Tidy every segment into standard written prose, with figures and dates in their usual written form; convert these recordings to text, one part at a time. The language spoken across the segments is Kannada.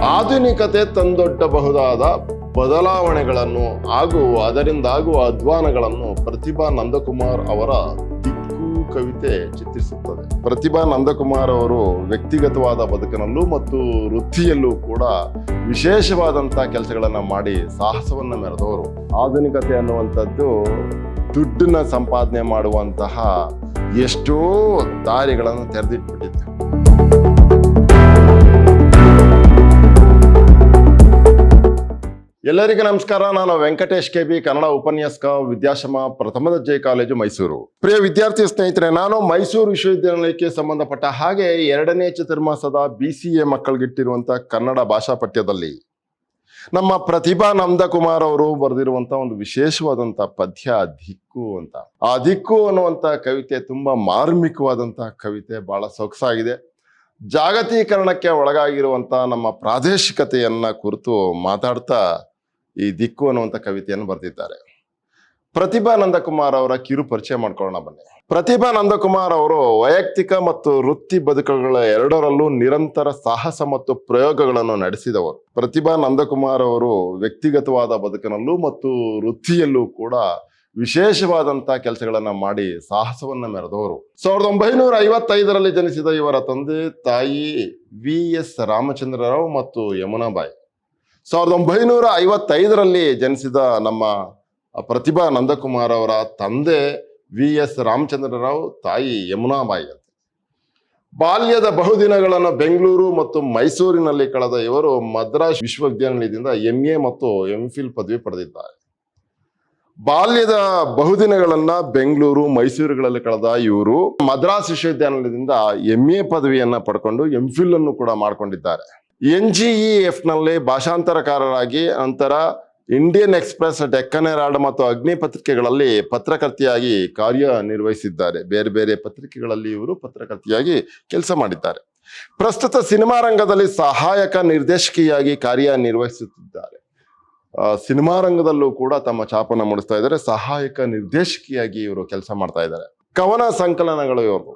ಆಧುನಿಕತೆ ತಂದೊಡ್ಡಬಹುದಾದ ಬದಲಾವಣೆಗಳನ್ನು ಹಾಗೂ ಅದರಿಂದಾಗುವ ಅಧ್ವಾನಗಳನ್ನು ಪ್ರತಿಭಾ ನಂದಕುಮಾರ್ ಅವರ ದಿಕ್ಕು ಕವಿತೆ ಚಿತ್ರಿಸುತ್ತದೆ. ಪ್ರತಿಭಾ ನಂದಕುಮಾರ್ ಅವರು ವ್ಯಕ್ತಿಗತವಾದ ಬದುಕಿನಲ್ಲೂ ಮತ್ತು ವೃತ್ತಿಯಲ್ಲೂ ಕೂಡ ವಿಶೇಷವಾದಂಥ ಕೆಲಸಗಳನ್ನ ಮಾಡಿ ಸಾಹಸವನ್ನ ಮೆರೆದವರು. ಆಧುನಿಕತೆ ಅನ್ನುವಂಥದ್ದು ದುಡ್ಡನ್ನ ಸಂಪಾದನೆ ಮಾಡುವಂತಹ ಎಷ್ಟೋ ದಾರಿಗಳನ್ನು ತೆರೆದಿಟ್ಬಿಟ್ಟಿದೆ. ಎಲ್ಲರಿಗೂ ನಮಸ್ಕಾರ. ನಾನು ವೆಂಕಟೇಶ್ ಕೆಬಿ, ಕನ್ನಡ ಉಪನ್ಯಾಸಕ, ವಿದ್ಯಾಶ್ರಮ ಪ್ರಥಮ ದರ್ಜೆ ಕಾಲೇಜು, ಮೈಸೂರು. ಪ್ರಿಯ ವಿದ್ಯಾರ್ಥಿ ಸ್ನೇಹಿತರೆ, ನಾನು ಮೈಸೂರು ವಿಶ್ವವಿದ್ಯಾನಿಲಯಕ್ಕೆ ಸಂಬಂಧಪಟ್ಟ ಹಾಗೆ 2ನೇ ಚತುರ್ಮಾಸದ BCA ಮಕ್ಕಳಿಗಿಟ್ಟಿರುವಂತಹ ಕನ್ನಡ ಭಾಷಾ ಪಠ್ಯದಲ್ಲಿ ನಮ್ಮ ಪ್ರತಿಭಾ ನಂದಕುಮಾರ್ ಅವರು ಬರೆದಿರುವಂತಹ ಒಂದು ವಿಶೇಷವಾದಂತ ಪದ್ಯ ದಿಕ್ಕು ಅಂತ. ಆ ದಿಕ್ಕು ಅನ್ನುವಂತ ಕವಿತೆ ತುಂಬಾ ಮಾರ್ಮಿಕವಾದಂತಹ ಕವಿತೆ, ಬಹಳ ಸೊಗಸಾಗಿದೆ. ಜಾಗತೀಕರಣಕ್ಕೆ ಒಳಗಾಗಿರುವಂತ ನಮ್ಮ ಪ್ರಾದೇಶಿಕತೆಯನ್ನ ಕುರಿತು ಮಾತಾಡ್ತಾ ಈ ದಿಕ್ಕು ಅನ್ನುವಂಥ ಕವಿತೆಯನ್ನು ಬರೆದಿದ್ದಾರೆ. ಪ್ರತಿಭಾ ನಂದಕುಮಾರ್ ಅವರ ಕಿರು ಪರಿಚಯ ಮಾಡ್ಕೊಳ್ಳೋಣ ಬನ್ನಿ. ಪ್ರತಿಭಾ ನಂದಕುಮಾರ್ ಅವರು ವೈಯಕ್ತಿಕ ಮತ್ತು ವೃತ್ತಿ ಬದುಕುಗಳ ಎರಡರಲ್ಲೂ ನಿರಂತರ ಸಾಹಸ ಮತ್ತು ಪ್ರಯೋಗಗಳನ್ನು ನಡೆಸಿದವರು. ಪ್ರತಿಭಾ ನಂದಕುಮಾರ್ ಅವರು ವ್ಯಕ್ತಿಗತವಾದ ಬದುಕಿನಲ್ಲೂ ಮತ್ತು ವೃತ್ತಿಯಲ್ಲೂ ಕೂಡ ವಿಶೇಷವಾದಂತ ಕೆಲಸಗಳನ್ನ ಮಾಡಿ ಸಾಹಸವನ್ನ ಮೆರೆದವರು. 1955ರಲ್ಲಿ ಜನಿಸಿದ ಇವರ ತಂದೆ ತಾಯಿ VS ರಾಮಚಂದ್ರರಾವ್ ಮತ್ತು ಯಮುನಾಬಾಯಿ. 1955ರಲ್ಲಿ ಜನಿಸಿದ ನಮ್ಮ ಪ್ರತಿಭಾ ನಂದಕುಮಾರ್ ಅವರ ತಂದೆ VS ರಾಮಚಂದ್ರರಾವ್, ತಾಯಿ ಯಮುನಾಬಾಯಿ ಅಂತ. ಬಾಲ್ಯದ ಬಹುದಿನಗಳನ್ನು ಬೆಂಗಳೂರು ಮತ್ತು ಮೈಸೂರಿನಲ್ಲಿ ಕಳೆದ ಇವರು ಮದ್ರಾಸ್ ವಿಶ್ವವಿದ್ಯಾನಿಲಯದಿಂದ MA ಮತ್ತು MPhil ಪದವಿ ಪಡೆದಿದ್ದಾರೆ. ಬಾಲ್ಯದ ಬಹುದಿನಗಳನ್ನ ಬೆಂಗಳೂರು, ಮೈಸೂರುಗಳಲ್ಲಿ ಕಳೆದ ಇವರು ಮದ್ರಾಸ್ ವಿಶ್ವವಿದ್ಯಾನಿಲಯದಿಂದ MA ಪದವಿಯನ್ನ ಪಡ್ಕೊಂಡು MPhil ಅನ್ನು ಕೂಡ ಮಾಡ್ಕೊಂಡಿದ್ದಾರೆ. NGEF ನಲ್ಲಿ ಭಾಷಾಂತರಕಾರರಾಗಿ, ನಂತರ ಇಂಡಿಯನ್ ಎಕ್ಸ್‌ಪ್ರೆಸ್, ಡೆಕ್ಕನ್ ಹೆರಾಲ್ಡ್ ಮತ್ತು ಅಗ್ನಿ ಪತ್ರಿಕೆಗಳಲ್ಲಿ ಪತ್ರಕರ್ತೆಯಾಗಿ ಕಾರ್ಯನಿರ್ವಹಿಸಿದ್ದಾರೆ. ಬೇರೆ ಬೇರೆ ಪತ್ರಿಕೆಗಳಲ್ಲಿ ಇವರು ಪತ್ರಕರ್ತೆಯಾಗಿ ಕೆಲಸ ಮಾಡಿದ್ದಾರೆ. ಪ್ರಸ್ತುತ ಸಿನಿಮಾ ರಂಗದಲ್ಲಿ ಸಹಾಯಕ ನಿರ್ದೇಶಕಿಯಾಗಿ ಕಾರ್ಯನಿರ್ವಹಿಸುತ್ತಿದ್ದಾರೆ. ಸಿನಿಮಾ ರಂಗದಲ್ಲೂ ಕೂಡ ತಮ್ಮ ಛಾಪನ್ನ ಮೂಡಿಸ್ತಾ ಇದ್ದಾರೆ. ಸಹಾಯಕ ನಿರ್ದೇಶಕಿಯಾಗಿ ಇವರು ಕೆಲಸ ಮಾಡ್ತಾ ಇದ್ದಾರೆ. ಕವನ ಸಂಕಲನಗಳು ಇವರು.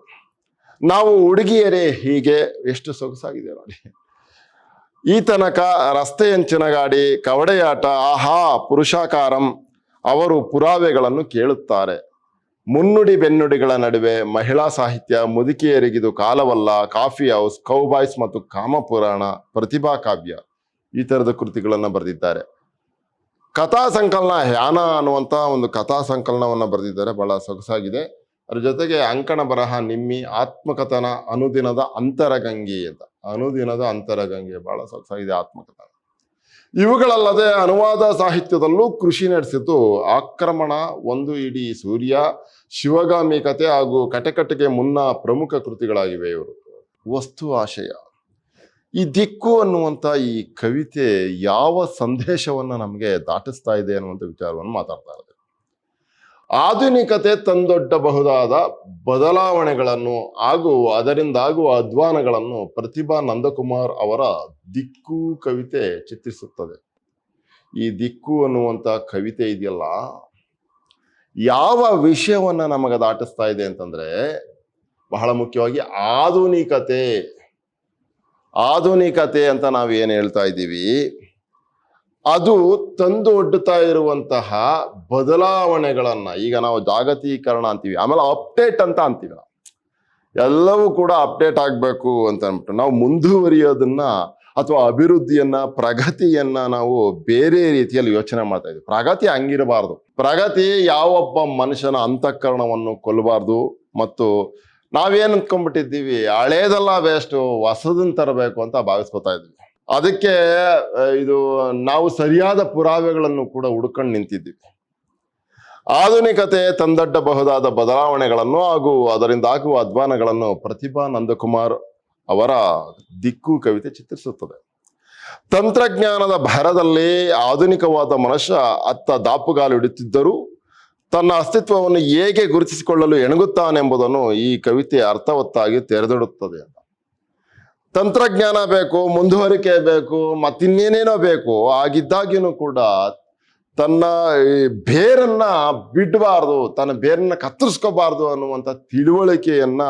ನಾವು ಹುಡುಗಿಯರೇ ಹೀಗೆ, ಎಷ್ಟು ಸೊಗಸಾಗಿದೆ ನೋಡಿ. ಈ ತನಕ ರಸ್ತೆಯಂಚಿನ ಗಾಡಿ, ಕವಡೆಯಾಟ, ಆಹಾ ಪುರುಷಾಕಾರಂ, ಅವರು ಪುರಾವೆಗಳನ್ನು ಕೇಳುತ್ತಾರೆ. ಮುನ್ನುಡಿ ಬೆನ್ನುಡಿಗಳ ನಡುವೆ ಮಹಿಳಾ ಸಾಹಿತ್ಯ, ಮುದುಕಿಯರಿಗಿದು ಕಾಲವಲ್ಲ, ಕಾಫಿ ಹೌಸ್, ಕೌಬಾಯ್ಸ್ ಮತ್ತು ಕಾಮಪುರಾಣ, ಪ್ರತಿಭಾ ಕಾವ್ಯ, ಈ ತರದ ಕೃತಿಗಳನ್ನ ಬರೆದಿದ್ದಾರೆ. ಕಥಾ ಸಂಕಲನ ಯಾನ ಅನ್ನುವಂತ ಒಂದು ಕಥಾ ಸಂಕಲನವನ್ನ ಬರೆದಿದ್ದಾರೆ, ಬಹಳ ಸೊಗಸಾಗಿದೆ. ಅದ್ರ ಜೊತೆಗೆ ಅಂಕಣ ಬರಹ ನಿಮ್ಮಿ, ಆತ್ಮಕಥನ, ಅನುದಿನದ ಅಂತರಗಂಗೆ ಅಂತ. ಅನುದಿನದ ಅಂತರಗಂಗೆ ಬಹಳ ಸೊಗಸಾಗಿದೆ ಆತ್ಮಕಥನ. ಇವುಗಳಲ್ಲದೆ ಅನುವಾದ ಸಾಹಿತ್ಯದಲ್ಲೂ ಕೃಷಿ ನಡೆಸಿತು. ಆಕ್ರಮಣ, ಒಂದು ಇಡೀ ಸೂರ್ಯ, ಶಿವಗಾಮಿ ಕಥೆ ಹಾಗೂ ಕಟಕಟೆಗೆ ಮುನ್ನ ಪ್ರಮುಖ ಕೃತಿಗಳಾಗಿವೆ ಇವರು. ವಸ್ತು ಆಶಯ. ಈ ದಿಕ್ಕು ಅನ್ನುವಂಥ ಈ ಕವಿತೆ ಯಾವ ಸಂದೇಶವನ್ನ ನಮಗೆ ದಾಟಿಸ್ತಾ ಇದೆ ಅನ್ನುವಂಥ ವಿಚಾರವನ್ನು ಮಾತಾಡ್ತಾ ಇದ್ದಾರೆ. ಆಧುನಿಕತೆ ತಂದೊಡ್ಡಬಹುದಾದ ಬದಲಾವಣೆಗಳನ್ನು ಹಾಗೂ ಅದರಿಂದಾಗುವ ಅಧ್ವಾನಗಳನ್ನು ಪ್ರತಿಭಾ ನಂದಕುಮಾರ್ ಅವರ ದಿಕ್ಕು ಕವಿತೆ ಚಿತ್ರಿಸುತ್ತದೆ. ಈ ದಿಕ್ಕು ಅನ್ನುವಂಥ ಕವಿತೆ ಇದೆಯಲ್ಲ, ಯಾವ ವಿಷಯವನ್ನ ನಮಗೆ ದಾಟಿಸ್ತಾ ಇದೆ ಅಂತಂದ್ರೆ, ಬಹಳ ಮುಖ್ಯವಾಗಿ ಆಧುನಿಕತೆ ಅಂತ ನಾವು ಏನು ಹೇಳ್ತಾ ಇದ್ದೀವಿ, ಅದು ತಂದು ಒಡ್ಡುತ್ತಾ ಇರುವಂತಹ ಬದಲಾವಣೆಗಳನ್ನ, ಈಗ ನಾವು ಜಾಗತೀಕರಣ ಅಂತೀವಿ, ಆಮೇಲೆ ಅಪ್ಡೇಟ್ ಅಂತ ಅಂತೀವಿ. ನಾವು ಎಲ್ಲವೂ ಕೂಡ ಅಪ್ಡೇಟ್ ಆಗ್ಬೇಕು ಅಂತ ಅಂದ್ಬಿಟ್ಟು ನಾವು ಮುಂದುವರಿಯೋದನ್ನ ಅಥವಾ ಅಭಿವೃದ್ಧಿಯನ್ನ, ಪ್ರಗತಿಯನ್ನ ನಾವು ಬೇರೆ ರೀತಿಯಲ್ಲಿ ಯೋಚನೆ ಮಾಡ್ತಾ ಇದ್ದೀವಿ. ಪ್ರಗತಿ ಹಂಗಿರಬಾರ್ದು. ಪ್ರಗತಿ ಯಾವೊಬ್ಬ ಮನುಷ್ಯನ ಅಂತಃಕರಣವನ್ನು ಕೊಲ್ಲಬಾರ್ದು. ಮತ್ತು ನಾವೇನ್ ಅಂದ್ಕೊಂಡ್ಬಿಟ್ಟಿದ್ದೀವಿ, ಹಳೇದೆಲ್ಲ ವೇಸ್ಟ್, ಹೊಸದನ್ನ ತರಬೇಕು ಅಂತ ಭಾವಿಸ್ಕೊತಾ ಇದ್ವಿ. ಅದಕ್ಕೆ ಇದು ನಾವು ಸರಿಯಾದ ಪುರಾವೆಗಳನ್ನು ಕೂಡ ಹುಡ್ಕೊಂಡು ನಿಂತಿದ್ದೀವಿ. ಆಧುನಿಕತೆ ತಂದೊಡ್ಡಬಹುದಾದ ಬದಲಾವಣೆಗಳನ್ನು ಹಾಗೂ ಅದರಿಂದ ಆಗುವ ಅಧ್ವಾನಗಳನ್ನು ಪ್ರತಿಭಾ ನಂದಕುಮಾರ್ ಅವರ ದಿಕ್ಕು ಕವಿತೆ ಚಿತ್ರಿಸುತ್ತದೆ. ತಂತ್ರಜ್ಞಾನದ ಭರದಲ್ಲಿ ಆಧುನಿಕವಾದ ಮನುಷ್ಯ ಅತ್ತ ದಾಪುಗಾಲು ಇಡುತ್ತಿದ್ದರೂ ತನ್ನ ಅಸ್ತಿತ್ವವನ್ನು ಹೇಗೆ ಗುರುತಿಸಿಕೊಳ್ಳಲು ಎಣಗುತ್ತಾನೆಂಬುದನ್ನು ಈ ಕವಿತೆ ಅರ್ಥವತ್ತಾಗಿ ತೆರೆದಿಡುತ್ತದೆ ಅಂತ. ತಂತ್ರಜ್ಞಾನ ಬೇಕು, ಮುಂದುವರಿಕೆ ಬೇಕು, ಮತ್ತಿನ್ನೇನೇನೋ ಬೇಕು. ಆಗಿದ್ದಾಗಿನೂ ಕೂಡ ತನ್ನ ಬೇರನ್ನ ಬಿಡಬಾರ್ದು, ತನ್ನ ಬೇರನ್ನ ಕತ್ತರಿಸ್ಕೋಬಾರ್ದು ಅನ್ನುವಂಥ ತಿಳುವಳಿಕೆಯನ್ನ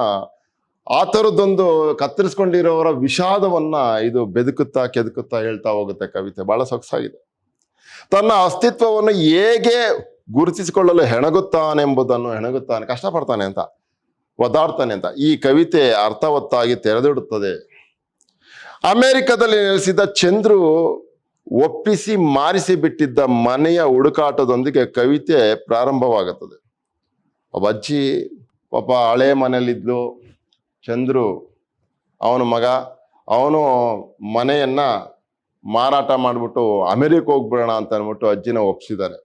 ಆ ಥರದ್ದೊಂದು ಕತ್ತರಿಸ್ಕೊಂಡಿರೋರ ವಿಷಾದವನ್ನ ಇದು ಬೆದಕುತ್ತಾ ಕೆದಕುತ್ತಾ ಹೇಳ್ತಾ ಹೋಗುತ್ತೆ ಕವಿತೆ. ಬಹಳ ಸೊಗಸಾಗಿದೆ. ತನ್ನ ಅಸ್ತಿತ್ವವನ್ನು ಹೇಗೆ ಗುರುತಿಸಿಕೊಳ್ಳಲು ಹೆಣಗುತ್ತಾನೆ, ಕಷ್ಟಪಡ್ತಾನೆ ಅಂತ, ಒದ್ದಾಡ್ತಾನೆ ಅಂತ ಈ ಕವಿತೆ ಅರ್ಥವತ್ತಾಗಿ ತೆರೆದಿಡುತ್ತದೆ. ಅಮೆರಿಕದಲ್ಲಿ ನೆಲೆಸಿದ ಚಂದ್ರು ಒಪ್ಪಿಸಿ ಮಾರಿಸಿ ಬಿಟ್ಟಿದ್ದ ಮನೆಯ ಹುಡುಕಾಟದೊಂದಿಗೆ ಕವಿತೆ ಪ್ರಾರಂಭವಾಗುತ್ತದೆ. ಒಬ್ಬ ಅಜ್ಜಿ ಪಾಪ ಹಳೆ ಮನೆಯಲ್ಲಿದ್ಲು. ಚಂದ್ರು ಅವನ ಮಗ, ಅವನು ಮನೆಯನ್ನ ಮಾರಾಟ ಮಾಡಿಬಿಟ್ಟು ಅಮೆರಿಕ ಹೋಗ್ಬಿಡೋಣ ಅಂತ ಅಂದ್ಬಿಟ್ಟು ಅಜ್ಜಿನ ಒಪ್ಪಿಸಿದ್ದಾರೆ.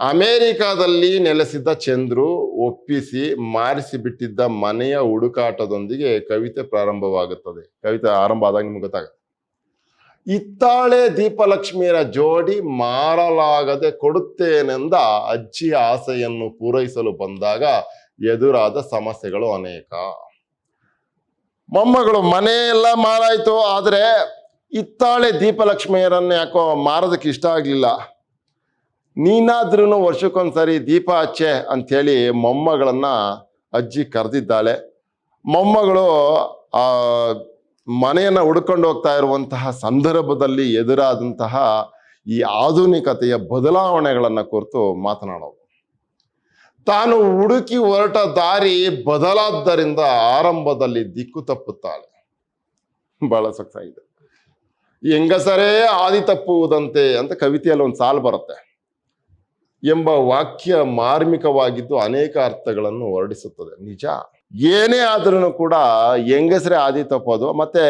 ಅಮೆರಿಕಾದಲ್ಲಿ ನೆಲೆಸಿದ್ದ ಚಂದ್ರು ಒಪ್ಪಿಸಿ ಮಾರಿಸಿ ಬಿಟ್ಟಿದ್ದ ಮನೆಯ ಹುಡುಕಾಟದೊಂದಿಗೆ ಕವಿತೆ ಪ್ರಾರಂಭವಾಗುತ್ತದೆ. ಕವಿತೆ ಆರಂಭ ಆದಾಗ ನಿಮ್ಗೆ ಗೊತ್ತಾಗುತ್ತೆ. ಇತ್ತಾಳೆ ದೀಪಲಕ್ಷ್ಮಿಯರ ಜೋಡಿ ಮಾರಲಾಗದೆ ಕೊಡುತ್ತೇನೆಂದ ಅಜ್ಜಿಯ ಆಸೆಯನ್ನು ಪೂರೈಸಲು ಬಂದಾಗ ಎದುರಾದ ಸಮಸ್ಯೆಗಳು ಅನೇಕ. ಮೊಮ್ಮಗಳು ಮನೆ ಎಲ್ಲ ಮಾರಾಯ್ತು, ಆದ್ರೆ ಇತ್ತಾಳೆ ದೀಪಲಕ್ಷ್ಮಿಯರನ್ನ ಯಾಕೋ ಮಾರೋದಕ್ಕೆ ಇಷ್ಟ ಆಗ್ಲಿಲ್ಲ. ನೀನಾದ್ರೂ ವರ್ಷಕ್ಕೊಂದ್ಸರಿ ದೀಪ ಹಚ್ಚೆ ಅಂಥೇಳಿ ಮೊಮ್ಮಗಳನ್ನ ಅಜ್ಜಿ ಕರೆದಿದ್ದಾಳೆ. ಮೊಮ್ಮಗಳು ಆ ಮನೆಯನ್ನ ಹುಡ್ಕೊಂಡು ಹೋಗ್ತಾ ಇರುವಂತಹ ಸಂದರ್ಭದಲ್ಲಿ ಎದುರಾದಂತಹ ಈ ಆಧುನಿಕತೆಯ ಬದಲಾವಣೆಗಳನ್ನ ಕುರಿತು ಮಾತನಾಡೋದು. ತಾನು ಹುಡುಕಿ ಹೊರಟ ದಾರಿ ಬದಲಾದ್ದರಿಂದ ಆರಂಭದಲ್ಲಿ ದಿಕ್ಕು ತಪ್ಪುತ್ತಾಳೆ. ಬಹಳ ಸೊಗಸಾಗಿದೆ. ಹೆಂಗಸರೇ ಆದಿ ತಪ್ಪುವುದಂತೆ ಅಂತ ಕವಿತೆಯಲ್ಲಿ ಒಂದು ಸಾಲು ಬರುತ್ತೆ ಎಂಬ ವಾಕ್ಯ ಮಾರ್ಮಿಕವಾಗಿದ್ದು ಅನೇಕ ಅರ್ಥಗಳನ್ನು ಹೊರಡಿಸುತ್ತದೆ. ನಿಜ, ಏನೇ ಆದ್ರೂ ಕೂಡ ಹೆಂಗಸರೇ ಆದಿ ತಪ್ಪೋದು, ಮತ್ತೆ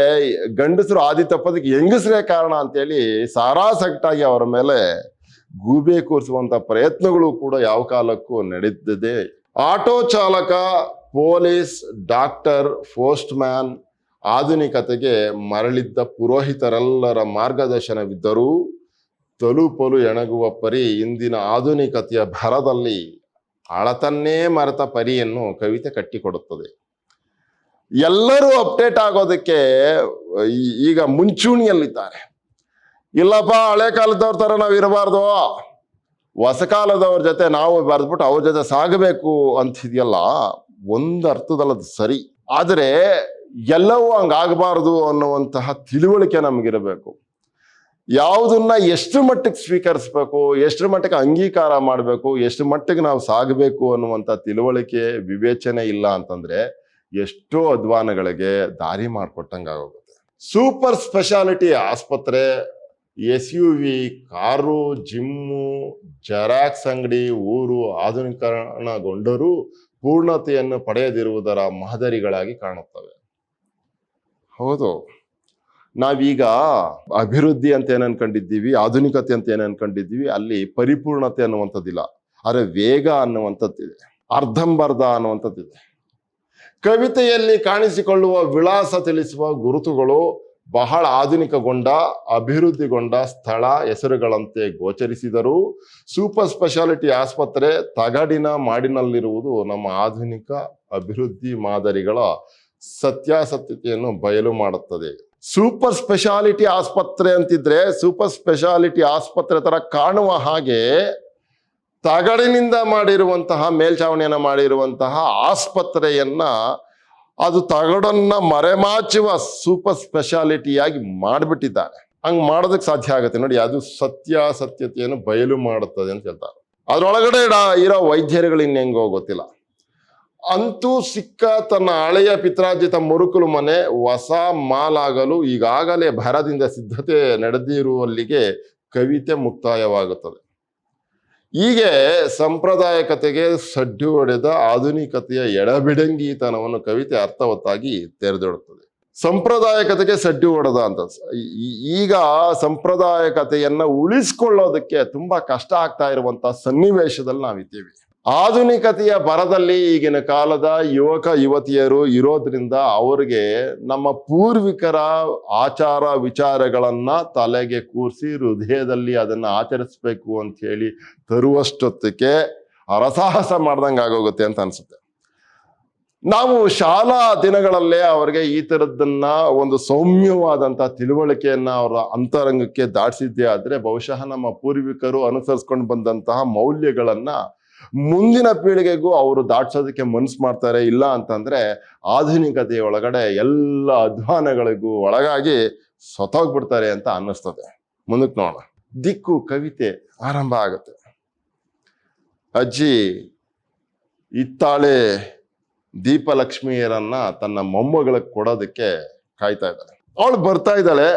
ಗಂಡಸರು ಆದಿ ತಪ್ಪೋದಕ್ಕೆ ಹೆಂಗಸರೇ ಕಾರಣ ಅಂತೇಳಿ ಸಾರಾಸಗಟಾಗಿ ಅವರ ಮೇಲೆ ಗೂಬೆ ಕೂರಿಸುವಂತ ಪ್ರಯತ್ನಗಳು ಕೂಡ ಯಾವ ಕಾಲಕ್ಕೂ ನಡೆದಿದೆ. ಆಟೋ ಚಾಲಕ, ಪೊಲೀಸ್, ಡಾಕ್ಟರ್, ಪೋಸ್ಟ್ ಮ್ಯಾನ್ ಆಧುನಿಕತೆಗೆ ಮರಳಿದ್ದ ಪುರೋಹಿತರೆಲ್ಲರ ಮಾರ್ಗದರ್ಶನವಿದ್ದರೂ ತಲುಪಲು ಎಣಗುವ ಪರಿ ಇಂದಿನ ಆಧುನಿಕತೆಯ ಭರದಲ್ಲಿ ಅಳತನ್ನೇ ಮರೆತ ಪರಿಯನ್ನು ಕವಿತೆ ಕಟ್ಟಿಕೊಡುತ್ತದೆ. ಎಲ್ಲರೂ ಅಪ್ಡೇಟ್ ಆಗೋದಕ್ಕೆ ಈಗ ಮುಂಚೂಣಿಯಲ್ಲಿದ್ದಾರೆ. ಇಲ್ಲಪ್ಪ, ಹಳೆ ಕಾಲದವ್ರ ತರ ನಾವು ಇರಬಾರ್ದು, ಹೊಸ ಕಾಲದವ್ರ ಜೊತೆ ನಾವು ಬರೆದ್ಬಿಟ್ಟು ಅವ್ರ ಜೊತೆ ಸಾಗಬೇಕು ಅಂತಿದೆಯಲ್ಲ, ಒಂದು ಅರ್ಥದಲ್ಲದು ಸರಿ. ಆದರೆ ಎಲ್ಲವೂ ಹಂಗಾಗಬಾರ್ದು ಅನ್ನುವಂತಹ ತಿಳುವಳಿಕೆ ನಮಗಿರಬೇಕು. ಯಾವುದನ್ನ ಎಷ್ಟು ಮಟ್ಟಿಗೆ ಸ್ವೀಕರಿಸ್ಬೇಕು, ಎಷ್ಟು ಮಟ್ಟಿಗೆ ಅಂಗೀಕಾರ ಮಾಡಬೇಕು, ಎಷ್ಟು ಮಟ್ಟಿಗೆ ನಾವು ಸಾಗಬೇಕು ಅನ್ನುವಂಥ ತಿಳುವಳಿಕೆ, ವಿವೇಚನೆ ಇಲ್ಲ ಅಂತಂದ್ರೆ ಎಷ್ಟೋ ಅಧ್ವಾನಗಳಿಗೆ ದಾರಿ ಮಾಡಿಕೊಟ್ಟಂಗಾಗುತ್ತೆ. ಸೂಪರ್ ಸ್ಪೆಷಾಲಿಟಿ ಆಸ್ಪತ್ರೆ, SUV, ಕಾರು, ಜಿಮ್ಮು, ಜೆರಾಕ್ಸ್ ಅಂಗಡಿ, ಊರು ಆಧುನೀಕರಣಗೊಂಡರೂ ಪೂರ್ಣತೆಯನ್ನು ಪಡೆಯದಿರುವುದರ ಮಾದರಿಗಳಾಗಿ ಕಾಣುತ್ತವೆ. ಹೌದು, ನಾವೀಗ ಅಭಿವೃದ್ಧಿ ಅಂತ ಏನ್ ಅನ್ಕೊಂಡಿದ್ದೀವಿ, ಆಧುನಿಕತೆ ಅಂತ ಏನ್ ಅನ್ಕೊಂಡಿದ್ದೀವಿ, ಅಲ್ಲಿ ಪರಿಪೂರ್ಣತೆ ಅನ್ನುವಂಥದ್ದಿಲ್ಲ. ಆದರೆ ವೇಗ ಅನ್ನುವಂಥದ್ದಿದೆ, ಅರ್ಧಂಬರ್ಧ ಅನ್ನುವಂಥದ್ದಿದೆ. ಕವಿತೆಯಲ್ಲಿ ಕಾಣಿಸಿಕೊಳ್ಳುವ ವಿಳಾಸ ತಿಳಿಸುವ ಗುರುತುಗಳು ಬಹಳ ಆಧುನಿಕಗೊಂಡ, ಅಭಿವೃದ್ಧಿಗೊಂಡ ಸ್ಥಳ ಹೆಸರುಗಳಂತೆ ಗೋಚರಿಸಿದರೂ ಸೂಪರ್ ಸ್ಪೆಷಾಲಿಟಿ ಆಸ್ಪತ್ರೆ ತಗಡಿನ ಮಾಡಿನಲ್ಲಿರುವುದು ನಮ್ಮ ಆಧುನಿಕ ಅಭಿವೃದ್ಧಿ ಮಾದರಿಗಳ ಸತ್ಯಾಸತ್ಯತೆಯನ್ನು ಬಯಲು ಮಾಡುತ್ತದೆ. ಸೂಪರ್ ಸ್ಪೆಷಾಲಿಟಿ ಆಸ್ಪತ್ರೆ ಅಂತಿದ್ರೆ ಸೂಪರ್ ಸ್ಪೆಷಾಲಿಟಿ ಆಸ್ಪತ್ರೆ ತರ ಕಾಣುವ ಹಾಗೆ ತಗಡಿನಿಂದ ಮಾಡಿರುವಂತಹ, ಮೇಲ್ಛಾವಣಿಯನ್ನ ಮಾಡಿರುವಂತಹ ಆಸ್ಪತ್ರೆಯನ್ನ ಅದು ತಗಡನ್ನ ಮರೆಮಾಚುವ ಸೂಪರ್ ಸ್ಪೆಷಾಲಿಟಿಯಾಗಿ ಮಾಡಿಬಿಟ್ಟಿದ್ದಾರೆ. ಹಂಗ್ ಮಾಡೋದಕ್ಕೆ ಸಾಧ್ಯ ಆಗುತ್ತೆ ನೋಡಿ, ಅದು ಸತ್ಯಾಸತ್ಯತೆಯನ್ನು ಬಯಲು ಮಾಡುತ್ತದೆ ಅಂತ ಹೇಳ್ತಾರೆ. ಅದ್ರೊಳಗಡೆ ಇರೋ ವೈದ್ಯರುಗಳು ಇನ್ನೆಂಗೋ ಗೊತ್ತಿಲ್ಲ. ಅಂತೂ ಸಿಕ್ಕ ತನ್ನ ಹಳೆಯ ಪಿತ್ರಾರ್ಜಿತ ಮುರುಕುಲು ಮನೆ ಹೊಸ ಮಾಲಾಗಲು ಈಗಾಗಲೇ ಭರದಿಂದ ಸಿದ್ಧತೆ ನಡೆದಿರುವಲ್ಲಿಗೆ ಕವಿತೆ ಮುಕ್ತಾಯವಾಗುತ್ತದೆ. ಹೀಗೆ ಸಂಪ್ರದಾಯಕತೆಗೆ ಸಡ್ಡು ಹೊಡೆದ ಆಧುನಿಕತೆಯ ಎಡಬಿಡಂಗಿತನವನ್ನು ಕವಿತೆ ಅರ್ಥವತ್ತಾಗಿ ತೆರೆದಿಡುತ್ತದೆ. ಸಂಪ್ರದಾಯಕತೆಗೆ ಸಡ್ಡು ಹೊಡೆದ ಅಂತ, ಈಗ ಸಂಪ್ರದಾಯಕತೆಯನ್ನ ಉಳಿಸ್ಕೊಳ್ಳೋದಕ್ಕೆ ತುಂಬಾ ಕಷ್ಟ ಆಗ್ತಾ ಇರುವಂತಹ ಸನ್ನಿವೇಶದಲ್ಲಿ ನಾವಿದ್ದೀವಿ. ಆಧುನಿಕತೆಯ ಭರದಲ್ಲಿ ಈಗಿನ ಕಾಲದ ಯುವಕ ಯುವತಿಯರು ಇರೋದ್ರಿಂದ ಅವರಿಗೆ ನಮ್ಮ ಪೂರ್ವಿಕರ ಆಚಾರ ವಿಚಾರಗಳನ್ನ ತಲೆಗೆ ಕೂರಿಸಿ ಹೃದಯದಲ್ಲಿ ಅದನ್ನ ಆಚರಿಸ್ಬೇಕು ಅಂತ ಹೇಳಿ ತರುವಷ್ಟೊತ್ತಿಗೆ ಅರಸಾಹಸ ಮಾಡ್ದಂಗೆ ಆಗೋಗುತ್ತೆ ಅಂತ ಅನ್ಸುತ್ತೆ. ನಾವು ಶಾಲಾ ದಿನಗಳಲ್ಲೇ ಅವರಿಗೆ ಈ ತರದ್ದನ್ನ ಒಂದು ಸೌಮ್ಯವಾದಂತ ತಿಳುವಳಿಕೆಯನ್ನ ಅವರ ಅಂತರಂಗಕ್ಕೆ ದಾಟಿಸಿದ್ದೇ ಆದ್ರೆ ಬಹುಶಃ ನಮ್ಮ ಪೂರ್ವಿಕರು ಅನುಸರಿಸ್ಕೊಂಡು ಬಂದಂತಹ ಮೌಲ್ಯಗಳನ್ನ ಮುಂದಿನ ಪೀಳಿಗೆಗೂ ಅವರು ದಾಟ್ಸೋದಕ್ಕೆ ಮನ್ಸು ಮಾಡ್ತಾರೆ. ಇಲ್ಲ ಅಂತಂದ್ರೆ ಆಧುನಿಕತೆಯ ಒಳಗಡೆ ಎಲ್ಲ ಅಧ್ವಾನಗಳಿಗೂ ಒಳಗಾಗಿ ಸತ್ತೋಗ್ಬಿಡ್ತಾರೆ ಅಂತ ಅನ್ನಿಸ್ತದೆ. ಮುಂದಕ್ಕೆ ನೋಡೋಣ. ದಿಕ್ಕು ಕವಿತೆ ಆರಂಭ ಆಗುತ್ತೆ. ಅಜ್ಜಿ ಇತ್ತಾಳೆ ದೀಪಲಕ್ಷ್ಮಿಯರನ್ನ ತನ್ನ ಮೊಮ್ಮಗಳಿಗೆ ಕೊಡೋದಕ್ಕೆ ಕಾಯ್ತಾ ಇದ್ದಾಳೆ. ಅವಳು ಬರ್ತಾ ಇದ್ದಾಳೆ.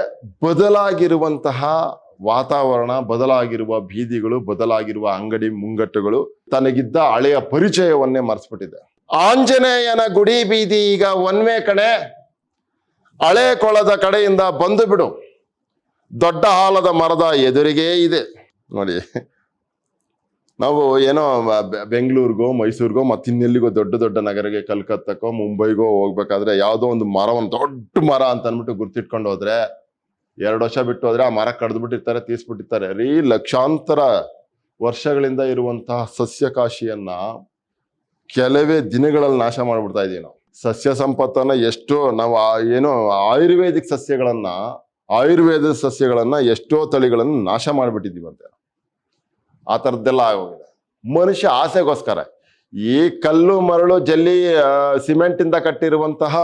ಬದಲಾಗಿರುವಂತಹ ವಾತಾವರಣ, ಬದಲಾಗಿರುವ ಬೀದಿಗಳು, ಬದಲಾಗಿರುವ ಅಂಗಡಿ ಮುಂಗಟ್ಟುಗಳು ತನಗಿದ್ದ ಹಳೆಯ ಪರಿಚಯವನ್ನೇ ಮರೆಸ್ಬಿಟ್ಟಿದೆ. ಆಂಜನೇಯನ ಗುಡಿ ಬೀದಿ ಈಗ ಒನ್ವೆ ಕಣೆ, ಹಳೆ ಕೊಳದ ಕಡೆಯಿಂದ ಬಂದು ಬಿಡು, ದೊಡ್ಡ ಆಲದ ಮರದ ಎದುರಿಗೆ ಇದೆ. ನೋಡಿ, ನಾವು ಏನೋ ಬೆಂಗಳೂರಿಗೋ ಮೈಸೂರಿಗೋ ಮತ್ತಿನ್ನೆಲ್ಲಿಗೋ ದೊಡ್ಡ ದೊಡ್ಡ ನಗರಕ್ಕೆ, ಕಲ್ಕತ್ತಕ್ಕೋ ಮುಂಬೈಗೋ ಹೋಗ್ಬೇಕಾದ್ರೆ ಯಾವುದೋ ಒಂದು ಮರವನ್ನು ದೊಡ್ಡ ಮರ ಅಂತ ಅಂದ್ಬಿಟ್ಟು ಗುರ್ತಿಟ್ಕೊಂಡು ಹೋದ್ರೆ 2 ವರ್ಷ ಬಿಟ್ಟು ಹೋದ್ರೆ ಆ ಮರ ಕಡ್ದ್ಬಿಟ್ಟಿರ್ತಾರೆ, ತೀರ್ಸ್ಬಿಟ್ಟಿರ್ತಾರೆ. ಲಕ್ಷಾಂತರ ವರ್ಷಗಳಿಂದ ಇರುವಂತಹ ಸಸ್ಯಕಾಶಿಯನ್ನ ಕೆಲವೇ ದಿನಗಳಲ್ಲಿ ನಾಶ ಮಾಡ್ಬಿಡ್ತಾ ಇದೀವಿ ನಾವು. ಸಸ್ಯ ಸಂಪತ್ತನ್ನ ಎಷ್ಟೋ ನಾವು ಏನೋ ಆಯುರ್ವೇದ ಸಸ್ಯಗಳನ್ನ ಎಷ್ಟೋ ತಳಿಗಳನ್ನ ನಾಶ ಮಾಡಿಬಿಟ್ಟಿದೀವಂತೆ. ಆ ಥರದ್ದೆಲ್ಲ ಆಗೋಗಿದೆ. ಮನುಷ್ಯ ಆಸೆಗೋಸ್ಕರ ಈ ಕಲ್ಲು ಮರಳು ಜಲ್ಲಿ ಸಿಮೆಂಟ್ ಇಂದ ಕಟ್ಟಿರುವಂತಹ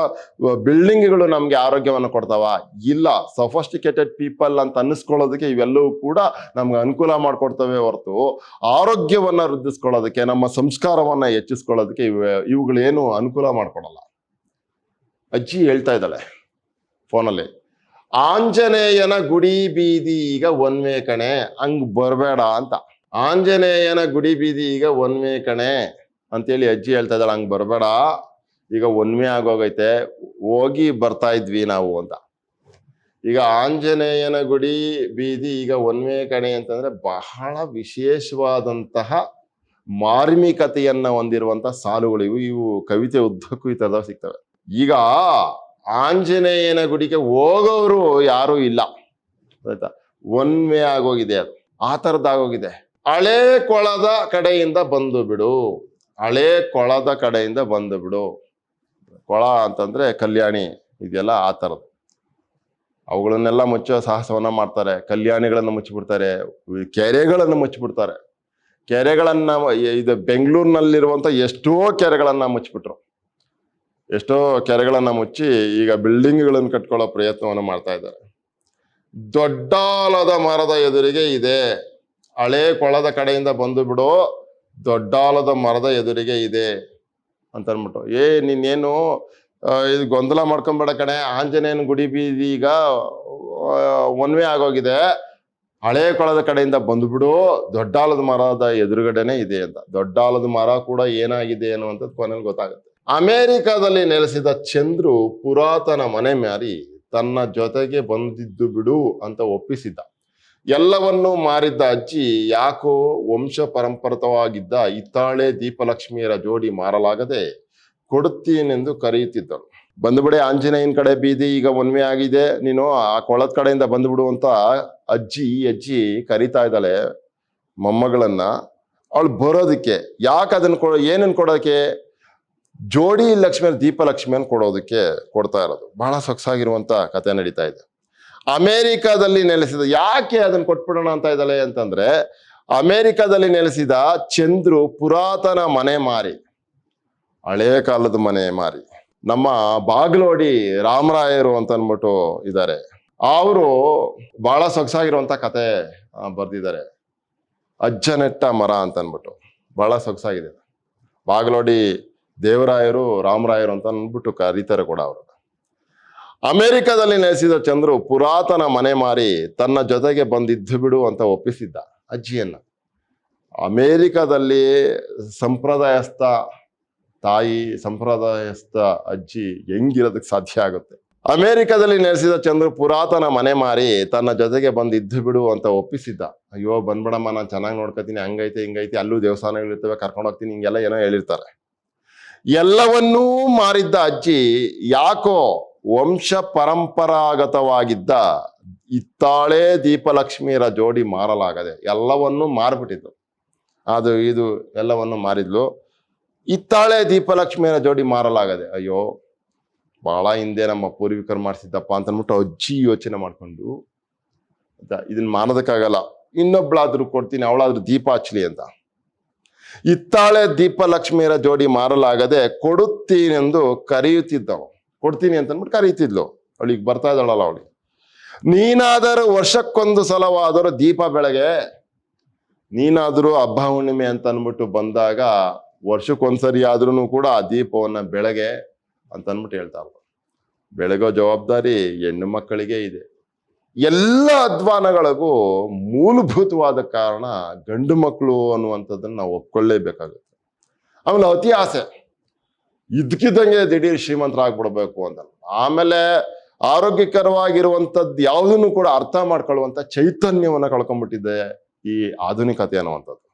ಬಿಲ್ಡಿಂಗ್ಗಳು ನಮ್ಗೆ ಆರೋಗ್ಯವನ್ನು ಕೊಡ್ತಾವ? ಇಲ್ಲ. ಸಫಿಸ್ಟಿಕೇಟೆಡ್ ಪೀಪಲ್ ಅಂತ ಅನ್ನಿಸ್ಕೊಳ್ಳೋದಕ್ಕೆ ಇವೆಲ್ಲವೂ ಕೂಡ ನಮ್ಗೆ ಅನುಕೂಲ ಮಾಡ್ಕೊಡ್ತವೆ ಹೊರತು ಆರೋಗ್ಯವನ್ನ ವೃದ್ಧಿಸ್ಕೊಳ್ಳೋದಕ್ಕೆ, ನಮ್ಮ ಸಂಸ್ಕಾರವನ್ನ ಹೆಚ್ಚಿಸ್ಕೊಳ್ಳೋದಕ್ಕೆ ಇವುಗಳೇನು ಅನುಕೂಲ ಮಾಡ್ಕೊಡಲ್ಲ. ಅಜ್ಜಿ ಹೇಳ್ತಾ ಇದ್ದಾಳೆ ಫೋನಲ್ಲಿ, ಆಂಜನೇಯನ ಗುಡಿ ಬೀದಿ ಈಗ ಒನ್ವೆ ಕಣೆ, ಹಂಗ್ ಬರ್ಬೇಡ ಅಂತ. ಆಂಜನೇಯನ ಗುಡಿ ಬೀದಿ ಈಗ ಒನ್ವೆ ಕಣೆ ಅಂತೇಳಿ ಅಜ್ಜಿ ಹೇಳ್ತಾ ಇದ್ದಾಳೆ. ಹಂಗ್ ಬರ್ಬೇಡ, ಈಗ ಒನ್ವೆ ಆಗೋಗೈತೆ, ಹೋಗಿ ಬರ್ತಾ ಇದ್ವಿ ನಾವು ಅಂತ. ಈಗ ಆಂಜನೇಯನ ಗುಡಿ ಬೀದಿ ಈಗ ಒನ್ವೆ ಕಣೆ ಅಂತಂದ್ರೆ ಬಹಳ ವಿಶೇಷವಾದಂತಹ ಮಾರ್ಮಿಕತೆಯನ್ನ ಹೊಂದಿರುವಂತಹ ಸಾಲುಗಳು ಇವು ಕವಿತೆ ಉದ್ದಕ್ಕೂ ಈ ತರದವ್ ಸಿಗ್ತವೆ. ಈಗ ಆಂಜನೇಯನ ಗುಡಿಗೆ ಹೋಗೋರು ಯಾರು ಇಲ್ಲ, ಆಯ್ತಾ? ಒನ್ವೆ ಆಗೋಗಿದೆ, ಅದು ಆ ಥರದ್ದಾಗೋಗಿದೆ. ಹಳೆ ಕೊಳದ ಕಡೆಯಿಂದ ಬಂದು ಬಿಡು, ಹಳೆ ಕೊಳದ ಕಡೆಯಿಂದ ಬಂದು ಬಿಡು. ಕೊಳ ಅಂತಂದ್ರೆ ಕಲ್ಯಾಣಿ ಇದೆಲ್ಲ ಆ ಥರದ್ದು. ಅವುಗಳನ್ನೆಲ್ಲ ಮುಚ್ಚೋ ಸಾಹಸವನ್ನ ಮಾಡ್ತಾರೆ. ಕಲ್ಯಾಣಿಗಳನ್ನ ಮುಚ್ಚಿಬಿಡ್ತಾರೆ, ಕೆರೆಗಳನ್ನು ಮುಚ್ಚಿಬಿಡ್ತಾರೆ. ಇದು ಬೆಂಗಳೂರಿನಲ್ಲಿರುವಂಥ ಎಷ್ಟೋ ಕೆರೆಗಳನ್ನ ಮುಚ್ಚಿಬಿಟ್ರು. ಎಷ್ಟೋ ಕೆರೆಗಳನ್ನ ಮುಚ್ಚಿ ಈಗ ಬಿಲ್ಡಿಂಗ್ಗಳನ್ನು ಕಟ್ಕೊಳ್ಳೋ ಪ್ರಯತ್ನವನ್ನು ಮಾಡ್ತಾ ಇದ್ದಾರೆ. ದೊಡ್ಡಾಲದ ಮರದ ಎದುರಿಗೆ ಇದೆ, ಹಳೆ ಕೊಳದ ಕಡೆಯಿಂದ ಬಂದು ಬಿಡು, ದೊಡ್ಡಾಲದ ಮರದ ಎದುರಿಗೆ ಇದೆ ಅಂತ ಅಂದ್ಬಿಟ್ಟು. ನೀನೇನು ಇದು ಗೊಂದಲ ಮಾಡ್ಕೊಂಬೇಡ ಕಣೆ, ಆಂಜನೇಯನ ಗುಡಿ ಬೀದಿ ಈಗ ಒನ್ವೆ ಆಗೋಗಿದೆ, ಹಳೆ ಕೊಳದ ಕಡೆಯಿಂದ ಬಂದುಬಿಡು, ದೊಡ್ಡಾಲದ ಮರದ ಎದುರುಗಡೆನೆ ಇದೆ ಅಂತ. ದೊಡ್ಡಾಲದ ಮರ ಕೂಡ ಏನಾಗಿದೆ ಅನ್ನುವಂಥದ್ದು ಕೊನೆಯಲ್ಲಿ ಗೊತ್ತಾಗುತ್ತೆ. ಅಮೆರಿಕದಲ್ಲಿ ನೆಲೆಸಿದ ಚಂದ್ರು ಪುರಾತನ ಮನೆ ಮಾರಿ ತನ್ನ ಜೊತೆಗೆ ಬಂದಿದ್ದು ಬಿಡು ಅಂತ ಒಪ್ಪಿಸಿದ್ದ. ಎಲ್ಲವನ್ನೂ ಮಾರಿದ್ದ ಅಜ್ಜಿ ಯಾಕೋ ವಂಶ ಪರಂಪರತವಾಗಿದ್ದ ಇತ್ತಾಳೆ ದೀಪಲಕ್ಷ್ಮಿಯರ ಜೋಡಿ ಮಾರಲಾಗದೆ ಕೊಡುತ್ತೀನೆಂದು ಕರೆಯುತ್ತಿದ್ದಳು. ಬಂದುಬಿಡೆ ಆಂಜನೇಯನ ಕಡೆ ಬೀದಿ ಈಗ ಒನ್ವೆ ಆಗಿದೆ, ನೀನು ಆ ಕೊಳದ ಕಡೆಯಿಂದ ಬಂದುಬಿಡು ಅಂತ ಅಜ್ಜಿ ಕರೀತಾ ಇದ್ದಾಳೆ ಮೊಮ್ಮಗಳನ್ನ. ಅವಳು ಬರೋದಕ್ಕೆ ಯಾಕೆ ಅದನ್ನ ಏನನ್ನು ಕೊಡೋಕೆ? ಜೋಡಿ ಲಕ್ಷ್ಮಿಯರ್ ದೀಪಲಕ್ಷ್ಮಿಯನ್ನು ಕೊಡೋದಕ್ಕೆ ಕೊಡ್ತಾ ಇರೋದು. ಬಹಳ ಸೊಗಸಾಗಿರುವಂತ ಕತೆ ನಡೀತಾ ಇದೆ. ಅಮೆರಿಕದಲ್ಲಿ ನೆಲೆಸಿದ, ಯಾಕೆ ಅದನ್ನ ಕೊಟ್ಬಿಡೋಣ ಅಂತ ಇದ್ದಾಳೆ ಅಂತಂದ್ರೆ, ಅಮೆರಿಕದಲ್ಲಿ ನೆಲೆಸಿದ ಚಂದ್ರು ಪುರಾತನ ಮನೆ ಮಾರಿ, ಹಳೇ ಕಾಲದ ಮನೆ ಮಾರಿ. ನಮ್ಮ ಬಾಗ್ಲೋಡಿ ರಾಮರಾಯರು ಅಂತ ಅನ್ಬಿಟ್ಟು ಇದ್ದಾರೆ. ಅವರು ಬಹಳ ಸೊಗಸಾಗಿರುವಂತ ಕತೆ ಬರ್ದಿದ್ದಾರೆ. ಅಜ್ಜನೆಟ್ಟ ಮರ ಅಂತ ಅನ್ಬಿಟ್ಟು ಬಹಳ ಸೊಗಸಾಗಿದೆ. ಬಾಗ್ಲೋಡಿ ದೇವರಾಯರು ರಾಮರಾಯರು ಅಂತ ಅಂದ್ಬಿಟ್ಟು ಕರೀತಾರೆ ಕೂಡ ಅವರು. ಅಮೆರಿಕದಲ್ಲಿ ನೆಲೆಸಿದ ಚಂದ್ರು ಪುರಾತನ ಮನೆ ಮಾರಿ ತನ್ನ ಜೊತೆಗೆ ಬಂದಿದ್ದು ಬಿಡು ಅಂತ ಒಪ್ಪಿಸಿದ್ದ ಅಜ್ಜಿಯನ್ನ. ಅಮೆರಿಕದಲ್ಲಿ ಸಂಪ್ರದಾಯಸ್ಥ ತಾಯಿ, ಸಂಪ್ರದಾಯಸ್ಥ ಅಜ್ಜಿ ಹೆಂಗಿರೋದಕ್ಕೆ ಸಾಧ್ಯ ಆಗುತ್ತೆ? ಅಮೆರಿಕದಲ್ಲಿ ನೆಲೆಸಿದ ಚಂದ್ರು ಪುರಾತನ ಮನೆ ಮಾರಿ ತನ್ನ ಜೊತೆಗೆ ಬಂದಿದ್ದು ಬಿಡು ಅಂತ ಒಪ್ಪಿಸಿದ್ದ. ಅಯ್ಯೋ ಬಂದ್ಬಿಡಮ್ಮ, ನಾನು ಚೆನ್ನಾಗಿ ನೋಡ್ಕೊತೀನಿ, ಹಂಗೈತೆ ಹಿಂಗೈತೆ, ಅಲ್ಲೂ ದೇವಸ್ಥಾನಗಳಿರ್ತವೆ, ಕರ್ಕೊಂಡು ಹೋಗ್ತೀನಿ, ಹಿಂಗೆಲ್ಲ ಏನೋ ಹೇಳಿರ್ತಾರೆ. ಎಲ್ಲವನ್ನೂ ಮಾರಿದ್ದ ಅಜ್ಜಿ ಯಾಕೋ ವಂಶ ಪರಂಪರಾಗತವಾಗಿದ್ದ ಇತ್ತಾಳೆ ದೀಪಲಕ್ಷ್ಮಿಯರ ಜೋಡಿ ಮಾರಲಾಗದೆ, ಎಲ್ಲವನ್ನೂ ಮಾರ್ಬಿಟ್ಟಿದ್ಲು. ಅದು ಇದು ಎಲ್ಲವನ್ನು ಮಾರಿದ್ಲು. ಇತ್ತಾಳೆ ದೀಪಲಕ್ಷ್ಮಿಯರ ಜೋಡಿ ಮಾರಲಾಗದೆ, ಅಯ್ಯೋ ಬಹಳ ಹಿಂದೆ ನಮ್ಮ ಪೂರ್ವಿಕರು ಮಾಡಿಸಿದ್ದಪ್ಪ ಅಂತ ಅಂದ್ಬಿಟ್ಟು ಅಜ್ಜಿ ಯೋಚನೆ ಮಾಡ್ಕೊಂಡು, ಇದನ್ನ ಮಾರೋದಕ್ಕಾಗಲ್ಲ, ಇನ್ನೊಬ್ಳಾದ್ರೂ ಕೊಡ್ತೀನಿ, ಅವಳಾದ್ರೂ ದೀಪ ಹಚ್ಲಿ ಅಂತ ಹಿತ್ತಾಳೆ ದೀಪಲಕ್ಷ್ಮಿಯರ ಜೋಡಿ ಮಾರಲಾಗದೆ ಕೊಡುತ್ತೀನೆಂದು ಕರೆಯುತ್ತಿದ್ದವು. ಕೊಡ್ತೀನಿ ಅಂತ ಅಂದ್ಬಿಟ್ಟು ಕರೀತಿದ್ಲು. ಅವಳಿಗೆ ಬರ್ತಾ ಇದ್ದಾಳಲ್ಲ ಅವಳಿಗೆ. ನೀನಾದರೂ ವರ್ಷಕ್ಕೊಂದು ಸಲವಾದರೂ ದೀಪ ಬೆಳಗ್ಗೆ, ನೀನಾದರೂ ಹಬ್ಬ ಹುಣ್ಣಿಮೆ ಅಂತ ಅಂದ್ಬಿಟ್ಟು ಬಂದಾಗ ವರ್ಷಕ್ಕೊಂದ್ಸರಿ ಆದ್ರೂ ಕೂಡ ಆ ದೀಪವನ್ನ ಬೆಳಗ್ಗೆ ಅಂತ ಅಂದ್ಬಿಟ್ಟು ಹೇಳ್ತಾರ. ಬೆಳಗೋ ಜವಾಬ್ದಾರಿ ಹೆಣ್ಣು ಮಕ್ಕಳಿಗೆ ಇದೆ. ಎಲ್ಲ ಅಧ್ವಾನಗಳಿಗೂ ಮೂಲಭೂತವಾದ ಕಾರಣ ಗಂಡು ಮಕ್ಕಳು ಅನ್ನುವಂಥದ್ದನ್ನು ನಾವು ಒಪ್ಕೊಳ್ಳೇಬೇಕಾಗುತ್ತೆ. ಆಮೇಲೆ ಅತಿ ಆಸೆ, ಇದ್ಕಿದ್ದಂಗೆ ದಿಢೀರ್ ಶ್ರೀಮಂತರಾಗ್ಬಿಡ್ಬೇಕು ಅಂತ. ಆಮೇಲೆ ಆರೋಗ್ಯಕರವಾಗಿರುವಂಥದ್ದು ಯಾವುದನ್ನು ಕೂಡ ಅರ್ಥ ಮಾಡ್ಕೊಳ್ಳುವಂಥ ಚೈತನ್ಯವನ್ನ ಕಳ್ಕೊಂಡ್ಬಿಟ್ಟಿದೆ ಈ ಆಧುನಿಕತೆ ಅನ್ನುವಂಥದ್ದು.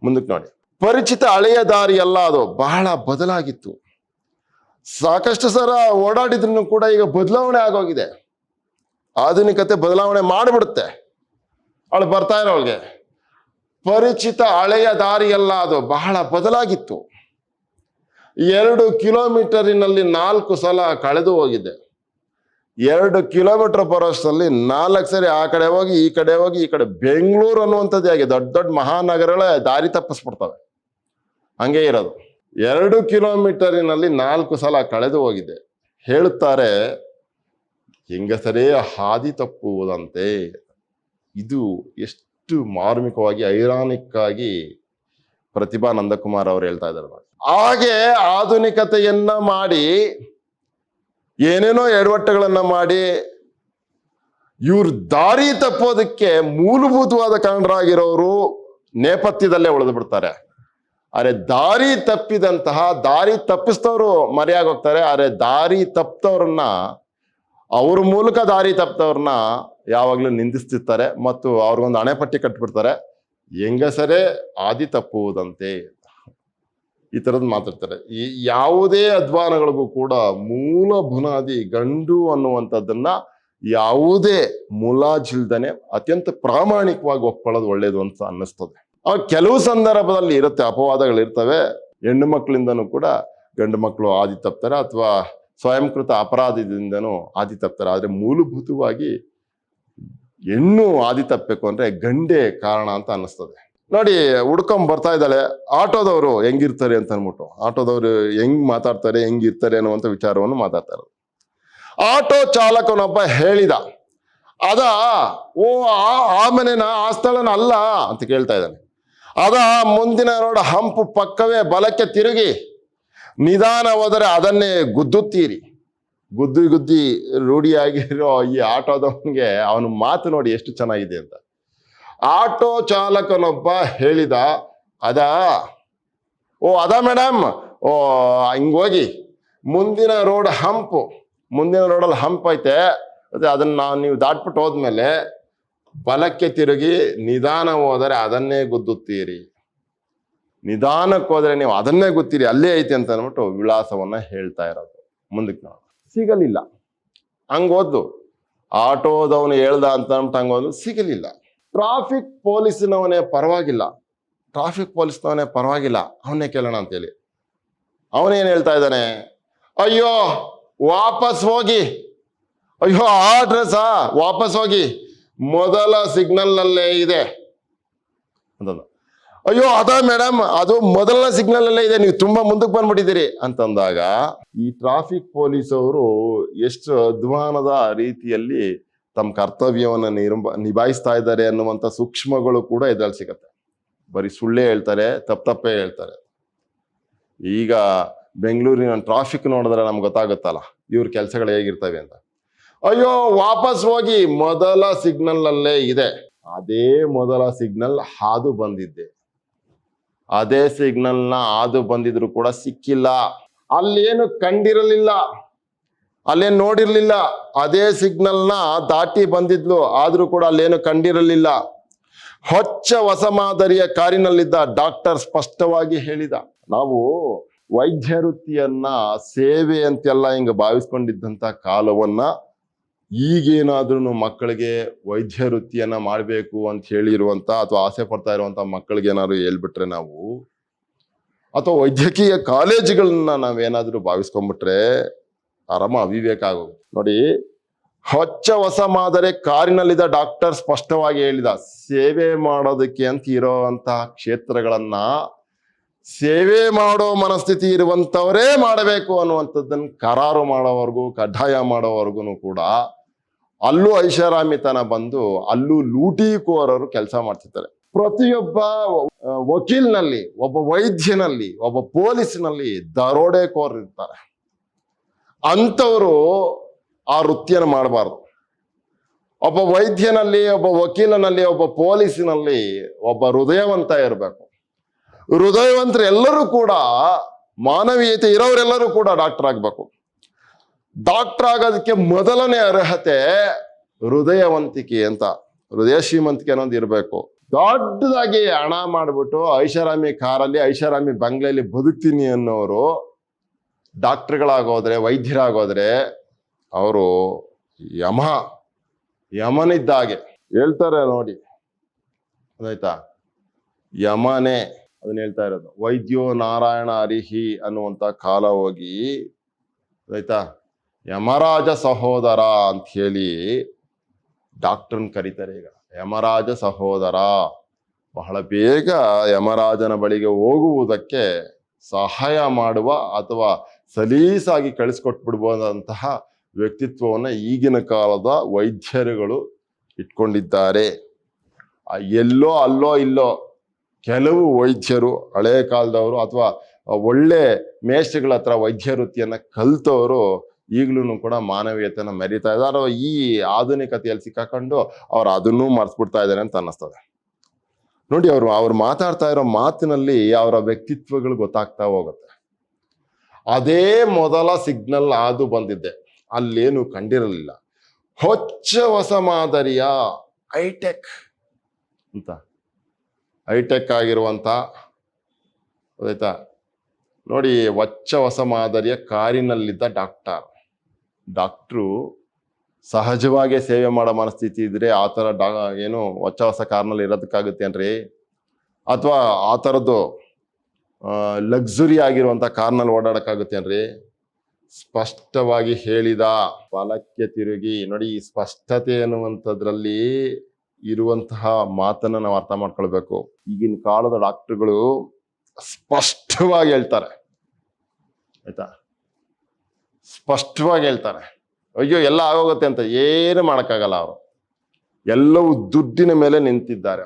ಮುಂದಕ್ಕೆ ನೋಡಿ, ಪರಿಚಿತ ಹಳೆಯ ದಾರಿ ಎಲ್ಲ ಅದು ಬಹಳ ಬದಲಾಗಿತ್ತು. ಸಾಕಷ್ಟು ಸಲ ಓಡಾಡಿದ್ರು ಕೂಡ ಈಗ ಬದಲಾವಣೆ ಆಗೋಗಿದೆ. ಆಧುನಿಕತೆ ಬದಲಾವಣೆ ಮಾಡಿಬಿಡುತ್ತೆ. ಅವಳು ಬರ್ತಾ ಇರೋಳಿಗೆ ಪರಿಚಿತ ಹಳೆಯ ದಾರಿ ಎಲ್ಲ ಅದು ಬಹಳ ಬದಲಾಗಿತ್ತು. 2 ಕಿಲೋಮೀಟರಿನಲ್ಲಿ 4 ಸಲ ಕಳೆದು ಹೋಗಿದೆ. 2 ಕಿಲೋಮೀಟರ್ ಬರೋಷ್ಟರಲ್ಲಿ 4 ಸರಿ ಆ ಕಡೆ ಹೋಗಿ ಈ ಕಡೆ ಹೋಗಿ ಈ ಕಡೆ ಬೆಂಗಳೂರು ಅನ್ನುವಂಥದ್ದೇ ಆಗಿ ದೊಡ್ಡ ದೊಡ್ಡ ಮಹಾನಗರಗಳೇ ದಾರಿ ತಪ್ಪಿಸ್ಬಿಡ್ತವೆ. ಹಂಗೆ ಇರೋದು. 2 ಕಿಲೋಮೀಟರಿನಲ್ಲಿ 4 ಸಲ ಕಳೆದು ಹೋಗಿದೆ. ಹೇಳುತ್ತಾರೆ, ಹೆಂಗಸರೇ ಹಾದಿ ತಪ್ಪುವುದಂತೆ. ಇದು ಎಷ್ಟು ಮಾರ್ಮಿಕವಾಗಿ ಐರಾನಿಕ್ ಆಗಿ ಪ್ರತಿಭಾ ನಂದಕುಮಾರ್ ಅವರು ಹೇಳ್ತಾ ಇದ್ದಾರೆ. ಹಾಗೆ ಆಧುನಿಕತೆಯನ್ನ ಮಾಡಿ ಏನೇನೋ ಎಡವಟ್ಟುಗಳನ್ನ ಮಾಡಿ ಇವ್ರ ದಾರಿ ತಪ್ಪೋದಕ್ಕೆ ಮೂಲಭೂತವಾದ ಕಾರಣರಾಗಿರೋರು ನೇಪಥ್ಯದಲ್ಲೇ ಉಳಿದು ಬಿಡ್ತಾರೆ. ಆದ್ರೆ ದಾರಿ ತಪ್ಪಿಸ್ತವ್ರು ಮರೆಯಾಗೋಗ್ತಾರೆ. ಆದ್ರೆ ದಾರಿ ತಪ್ಪದವ್ರನ್ನ, ಅವ್ರ ಮೂಲಕ ದಾರಿ ತಪ್ಪದವ್ರನ್ನ ಯಾವಾಗ್ಲೂ ನಿಂದಿಸ್ತಿರ್ತಾರೆ ಮತ್ತು ಅವ್ರಿಗೊಂದು ಹಣೆಪಟ್ಟಿ ಕಟ್ಬಿಡ್ತಾರೆ. ಹೆಂಗಸರೇ ಹಾದಿ ತಪ್ಪುವುದಂತೆ, ಈ ತರದ್ ಮಾತಾಡ್ತಾರೆ. ಈ ಯಾವುದೇ ಅಧ್ವಾನಗಳಿಗೂ ಕೂಡ ಮೂಲ ಬುನಾದಿ ಗಂಡು ಅನ್ನುವಂಥದ್ದನ್ನ ಯಾವುದೇ ಮುಲಾಜಿಲ್ದನೆ ಅತ್ಯಂತ ಪ್ರಾಮಾಣಿಕವಾಗಿ ಒಪ್ಕೊಳ್ಳೋದು ಒಳ್ಳೇದು ಅಂತ ಅನ್ನಿಸ್ತದೆ. ಕೆಲವು ಸಂದರ್ಭದಲ್ಲಿ ಇರುತ್ತೆ, ಅಪವಾದಗಳಿರ್ತವೆ. ಹೆಣ್ಣು ಮಕ್ಕಳಿಂದನೂ ಕೂಡ ಗಂಡು ಮಕ್ಕಳು ಹಾದಿ ತಪ್ತಾರೆ ಅಥವಾ ಸ್ವಯಂಕೃತ ಅಪರಾಧದಿಂದನೂ ಹಾದಿ ತಪ್ತಾರೆ. ಆದ್ರೆ ಮೂಲಭೂತವಾಗಿ ಹೆಣ್ಣು ಹಾದಿ ತಪ್ಪಬೇಕು ಅಂದ್ರೆ ಗಂಡೇ ಕಾರಣ ಅಂತ ಅನ್ನಿಸ್ತದೆ. ನೋಡಿ, ಹುಡ್ಕೊಂಡ್ ಬರ್ತಾ ಇದ್ದಾಳೆ. ಆಟೋದವರು ಹೆಂಗಿರ್ತಾರೆ ಅಂತ ಅನ್ಬಿಟ್ಟು, ಆಟೋದವರು ಹೆಂಗ್ ಮಾತಾಡ್ತಾರೆ ಹೆಂಗಿರ್ತಾರೆ ಅನ್ನುವಂಥ ವಿಚಾರವನ್ನು ಮಾತಾಡ್ತಾರೆ. ಆಟೋ ಚಾಲಕನೊಬ್ಬ ಹೇಳಿದ, ಆ ಮನೆನ ಆ ಸ್ಥಳನ ಅಲ್ಲ ಅಂತ ಕೇಳ್ತಾ ಇದ್ದಾನೆ. ಮುಂದಿನ ರೋಡ್ ಹಂಪು ಪಕ್ಕವೇ ಬಲಕ್ಕೆ ತಿರುಗಿ ನಿಧಾನ ಹೋದರೆ ಅದನ್ನೇ ಗುದ್ದುತ್ತೀರಿ. ಗುದ್ದಿ ರೂಢಿಯಾಗಿರೋ ಈ ಆಟೋದವನಿಗೆ ಅವನ ಮಾತು ನೋಡಿ ಎಷ್ಟು ಚೆನ್ನಾಗಿದೆ ಅಂತ. ಆಟೋ ಚಾಲಕನೊಬ್ಬ ಹೇಳಿದ, ಅದಾ ಮೇಡಮ್, ಹಿಂಗೋಗಿ ಮುಂದಿನ ರೋಡಲ್ಲಿ ಹಂಪ್ ಐತೆ, ಅದನ್ನ ನೀವು ದಾಟ್ಬಿಟ್ಟು ಹೋದ್ಮೇಲೆ ಬಲಕ್ಕೆ ತಿರುಗಿ ನಿಧಾನ ಹೋದರೆ ಅದನ್ನೇ ಗುದ್ದುತ್ತೀರಿ. ನಿಧಾನಕ್ಕೆ ಹೋದ್ರೆ ನೀವು ಅದನ್ನೇ ಗುತ್ತೀರಿ, ಅಲ್ಲೇ ಐತಿ ಅಂತ ಅಂದ್ಬಿಟ್ಟು ವಿಳಾಸವನ್ನ ಹೇಳ್ತಾ ಇರೋದು. ಮುಂದಕ್ಕೆ ನಾವು ಸಿಗಲಿಲ್ಲ. ಹಂಗೋದ್ದು ಆಟೋದವನು ಹೇಳ್ದ ಅಂತ ಅಂದ್ಬಿಟ್ಟು ಹಂಗೋದು ಸಿಗಲಿಲ್ಲ. ಟ್ರಾಫಿಕ್ ಪೊಲೀಸ್ನವನೇ ಪರವಾಗಿಲ್ಲ, ಅವನ್ನೇ ಕೇಳೋಣ ಅಂತೇಳಿ ಅವನೇನ್ ಹೇಳ್ತಾ ಇದ್ದಾನೆ, ಅಯ್ಯೋ ವಾಪಸ್ ಹೋಗಿ, ಆ ಅಡ್ರೆಸ್ ವಾಪಸ್ ಹೋಗಿ, ಮೊದಲ ಸಿಗ್ನಲ್ನಲ್ಲೇ ಇದೆ ಅಂತಂದ. ಅಯ್ಯೋ ಮೇಡಮ್, ಅದು ಮೊದಲ ಸಿಗ್ನಲ್ ಅಲ್ಲೇ ಇದೆ, ನೀವು ತುಂಬಾ ಮುಂದಕ್ಕೆ ಬಂದ್ಬಿಟ್ಟಿದ್ದೀರಿ ಅಂತಂದಾಗ ಈ ಟ್ರಾಫಿಕ್ ಪೊಲೀಸ್ ಅವರು ಎಷ್ಟು ಅಧ್ವಾನದ ರೀತಿಯಲ್ಲಿ ತಮ್ಮ ಕರ್ತವ್ಯವನ್ನ ನಿಭಾಯಿಸ್ತಾ ಇದ್ದಾರೆ ಅನ್ನುವಂಥ ಸೂಕ್ಷ್ಮಗಳು ಕೂಡ ಇದ್ರಲ್ಲಿ ಸಿಗತ್ತೆ. ಬರೀ ಸುಳ್ಳೇ ಹೇಳ್ತಾರೆ, ತಪ್ಪೇ ಹೇಳ್ತಾರೆ. ಈಗ ಬೆಂಗಳೂರಿನ ಟ್ರಾಫಿಕ್ ನೋಡಿದ್ರೆ ನಮ್ಗೆ ಗೊತ್ತಾಗುತ್ತಲ್ಲ ಇವ್ರ ಕೆಲಸಗಳು ಹೇಗಿರ್ತವೆ ಅಂತ. ಅಯ್ಯೋ ವಾಪಸ್ ಹೋಗಿ, ಮೊದಲ ಸಿಗ್ನಲ್ ಅಲ್ಲೇ ಇದೆ. ಅದೇ ಮೊದಲ ಸಿಗ್ನಲ್ ಹಾದು ಬಂದಿದ್ದೆ, ಅದೇ ಸಿಗ್ನಲ್ನ ಹಾದು ಬಂದಿದ್ರು ಕೂಡ ಸಿಕ್ಕಿಲ್ಲ. ಅಲ್ಲೇನು ಕಂಡಿರಲಿಲ್ಲ, ಅಲ್ಲೇನು ನೋಡಿರ್ಲಿಲ್ಲ. ಅದೇ ಸಿಗ್ನಲ್ನ ದಾಟಿ ಬಂದಿದ್ಲು, ಆದ್ರೂ ಕೂಡ ಅಲ್ಲೇನು ಕಂಡಿರಲಿಲ್ಲ. ಹೊಸ ಮಾದರಿಯ ಕಾರಿನಲ್ಲಿದ್ದ ಡಾಕ್ಟರ್ ಸ್ಪಷ್ಟವಾಗಿ ಹೇಳಿದ. ನಾವು ವೈದ್ಯ ವೃತ್ತಿಯನ್ನ ಸೇವೆ ಅಂತೆಲ್ಲ ಹಿಂಗ ಭಾವಿಸ್ಕೊಂಡಿದ್ದಂತ ಕಾಲವನ್ನ ಈಗೇನಾದ್ರೂ ಮಕ್ಕಳಿಗೆ ವೈದ್ಯ ವೃತ್ತಿಯನ್ನ ಮಾಡಬೇಕು ಅಂತ ಹೇಳಿರುವಂತ ಅಥವಾ ಆಸೆ ಪಡ್ತಾ ಇರುವಂತ ಮಕ್ಕಳಿಗೆ ಏನಾದ್ರು ಹೇಳ್ಬಿಟ್ರೆ ನಾವು, ಅಥವಾ ವೈದ್ಯಕೀಯ ಕಾಲೇಜುಗಳನ್ನ ನಾವೇನಾದ್ರೂ ಭಾವಿಸ್ಕೊಂಡ್ಬಿಟ್ರೆ ಆರಾಮ ಅವಿವೇಕ ಆಗೋದು. ನೋಡಿ, ಹೊಸ ಮಾದರಿ ಕಾರಿನಲ್ಲಿದ್ದ ಡಾಕ್ಟರ್ ಸ್ಪಷ್ಟವಾಗಿ ಹೇಳಿದ, ಸೇವೆ ಮಾಡೋದಕ್ಕೆ ಅಂತ ಇರೋಂತಹ ಕ್ಷೇತ್ರಗಳನ್ನ ಸೇವೆ ಮಾಡೋ ಮನಸ್ಥಿತಿ ಇರುವಂಥವರೇ ಮಾಡಬೇಕು ಅನ್ನುವಂಥದ್ದನ್ನು ಕರಾರು ಮಾಡೋವರೆಗೂ, ಕಡ್ಡಾಯ ಮಾಡೋವರೆಗೂ ಕೂಡ ಅಲ್ಲೂ ಐಷಾರಾಮಿತನ ಬಂದು ಅಲ್ಲೂ ಲೂಟಿಕೋರರು ಕೆಲಸ ಮಾಡ್ತಿರ್ತಾರೆ. ಪ್ರತಿಯೊಬ್ಬ ವಕೀಲ್ನಲ್ಲಿ, ಒಬ್ಬ ವೈದ್ಯನಲ್ಲಿ, ಒಬ್ಬ ಪೊಲೀಸ್ನಲ್ಲಿ ದರೋಡೆಕೋರರು ಇರ್ತಾರೆ. ಅಂಥವರು ಆ ವೃತ್ತಿಯನ್ನು ಮಾಡಬಾರ್ದು. ಒಬ್ಬ ವೈದ್ಯನಲ್ಲಿ, ಒಬ್ಬ ವಕೀಲನಲ್ಲಿ, ಒಬ್ಬ ಪೊಲೀಸಿನಲ್ಲಿ ಒಬ್ಬ ಹೃದಯವಂತ ಇರಬೇಕು. ಹೃದಯವಂತರು ಎಲ್ಲರೂ ಕೂಡ, ಮಾನವೀಯತೆ ಇರೋರೆಲ್ಲರೂ ಕೂಡ ಡಾಕ್ಟರ್ ಆಗ್ಬೇಕು. ಡಾಕ್ಟರ್ ಆಗೋದಕ್ಕೆ ಮೊದಲನೇ ಅರ್ಹತೆ ಹೃದಯವಂತಿಕೆ ಅಂತ, ಹೃದಯ ಶ್ರೀಮಂತಿಕೆ ಅನ್ನೋದು ಇರಬೇಕು. ದೊಡ್ಡದಾಗಿ ಹಣ ಮಾಡ್ಬಿಟ್ಟು ಐಷಾರಾಮಿ ಕಾರಲ್ಲಿ, ಐಷಾರಾಮಿ ಬಂಗ್ಲೆಯಲ್ಲಿ ಬದುಕ್ತೀನಿ ಅನ್ನೋರು ಡಾಕ್ಟರ್ಗಳಾಗೋದ್ರೆ, ವೈದ್ಯರಾಗೋದ್ರೆ ಅವರು ಯಮನಿದ್ದಾಗೆ ಹೇಳ್ತಾರೆ ನೋಡಿ. ಅದಾಯ್ತಾ? ಯಮನೇ ಅದನ್ನ ಹೇಳ್ತಾ ಇರೋದು. ವೈದ್ಯೋ ನಾರಾಯಣ ಹರಿಹಿ ಅನ್ನುವಂಥ ಕಾಲ ಹೋಗಿ, ಆಯ್ತಾ, ಯಮರಾಜ ಸಹೋದರ ಅಂತ ಹೇಳಿ ಡಾಕ್ಟರ್ನ ಕರೀತಾರೆ. ಈಗ ಯಮರಾಜ ಸಹೋದರ, ಬಹಳ ಬೇಗ ಯಮರಾಜನ ಬಳಿಗೆ ಹೋಗುವುದಕ್ಕೆ ಸಹಾಯ ಮಾಡುವ ಅಥವಾ ಸಲೀಸಾಗಿ ಕಳಿಸ್ಕೊಟ್ಬಿಡ್ಬೋದಂತಹ ವ್ಯಕ್ತಿತ್ವವನ್ನು ಈಗಿನ ಕಾಲದ ವೈದ್ಯರುಗಳು ಇಟ್ಕೊಂಡಿದ್ದಾರೆ. ಎಲ್ಲೋ ಅಲ್ಲೋ ಇಲ್ಲೋ ಕೆಲವು ವೈದ್ಯರು, ಹಳೆ ಕಾಲದವರು ಅಥವಾ ಒಳ್ಳೆ ಮೇಷ್ಟ್ರುಗಳ ಹತ್ರ ವೈದ್ಯ ವೃತ್ತಿಯನ್ನ ಕಲ್ತವರು ಈಗಲೂ ಕೂಡ ಮಾನವೀಯತೆಯನ್ನು ಮೆರಿತಾ ಇದ್ದಾರೆ. ಈ ಆಧುನಿಕತೆಯಲ್ಲಿ ಸಿಕ್ಕಾಕೊಂಡು ಅವ್ರು ಅದನ್ನೂ ಮರ್ಸ್ಬಿಡ್ತಾ ಇದ್ದಾರೆ ಅಂತ ಅನ್ನಿಸ್ತದೆ. ನೋಡಿ, ಅವ್ರು ಮಾತಾಡ್ತಾ ಇರೋ ಮಾತಿನಲ್ಲಿ ಅವರ ವ್ಯಕ್ತಿತ್ವಗಳು ಗೊತ್ತಾಗ್ತಾ ಹೋಗುತ್ತೆ. ಅದೇ ಮೊದಲ ಸಿಗ್ನಲ್ ಅದು ಬಂದಿದ್ದೆ, ಅಲ್ಲೇನು ಕಂಡಿರಲಿಲ್ಲ. ಹೊಸ ಮಾದರಿಯ ಹೈಟೆಕ್ ಅಂತ, ಹೈಟೆಕ್ ಆಗಿರುವಂತ, ಗೊತ್ತಾಯ್ತಾ ನೋಡಿ, ಹೊಸ ಮಾದರಿಯ ಕಾರಿನಲ್ಲಿದ್ದ ಡಾಕ್ಟ್ರು ಸಹಜವಾಗಿ ಸೇವೆ ಮಾಡೋ ಮನಸ್ಥಿತಿ ಇದ್ರೆ ಆ ಥರ ಏನು ಹೊಸ ಕಾರ್ನಲ್ಲಿ ಇರೋದಕ್ಕಾಗುತ್ತೇನ್ರಿ? ಅಥವಾ ಆ ಥರದ್ದು ಲಕ್ಸುರಿ ಆಗಿರುವಂಥ ಕಾರ್ನಲ್ಲಿ ಓಡಾಡಕ್ಕಾಗುತ್ತೇನ್ರಿ? ಸ್ಪಷ್ಟವಾಗಿ ಹೇಳಿದ, ಫಲಕ್ಕೆ ತಿರುಗಿ ನೋಡಿ. ಈ ಸ್ಪಷ್ಟತೆ ಅನ್ನುವಂಥದ್ರಲ್ಲಿ ಇರುವಂತಹ ಮಾತನ್ನ ನಾವು ಅರ್ಥ ಮಾಡ್ಕೊಳ್ಬೇಕು. ಈಗಿನ ಕಾಲದ ಡಾಕ್ಟರ್ಗಳು ಸ್ಪಷ್ಟವಾಗಿ ಹೇಳ್ತಾರೆ, ಆಯ್ತಾ, ಸ್ಪಷ್ಟವಾಗಿ ಹೇಳ್ತಾರೆ. ಅಯ್ಯೋ ಎಲ್ಲ ಆಗೋಗುತ್ತೆ ಅಂತ. ಏನು ಮಾಡೋಕ್ಕಾಗಲ್ಲ. ಅವರು ಎಲ್ಲವೂ ದುಡ್ಡಿನ ಮೇಲೆ ನಿಂತಿದ್ದಾರೆ.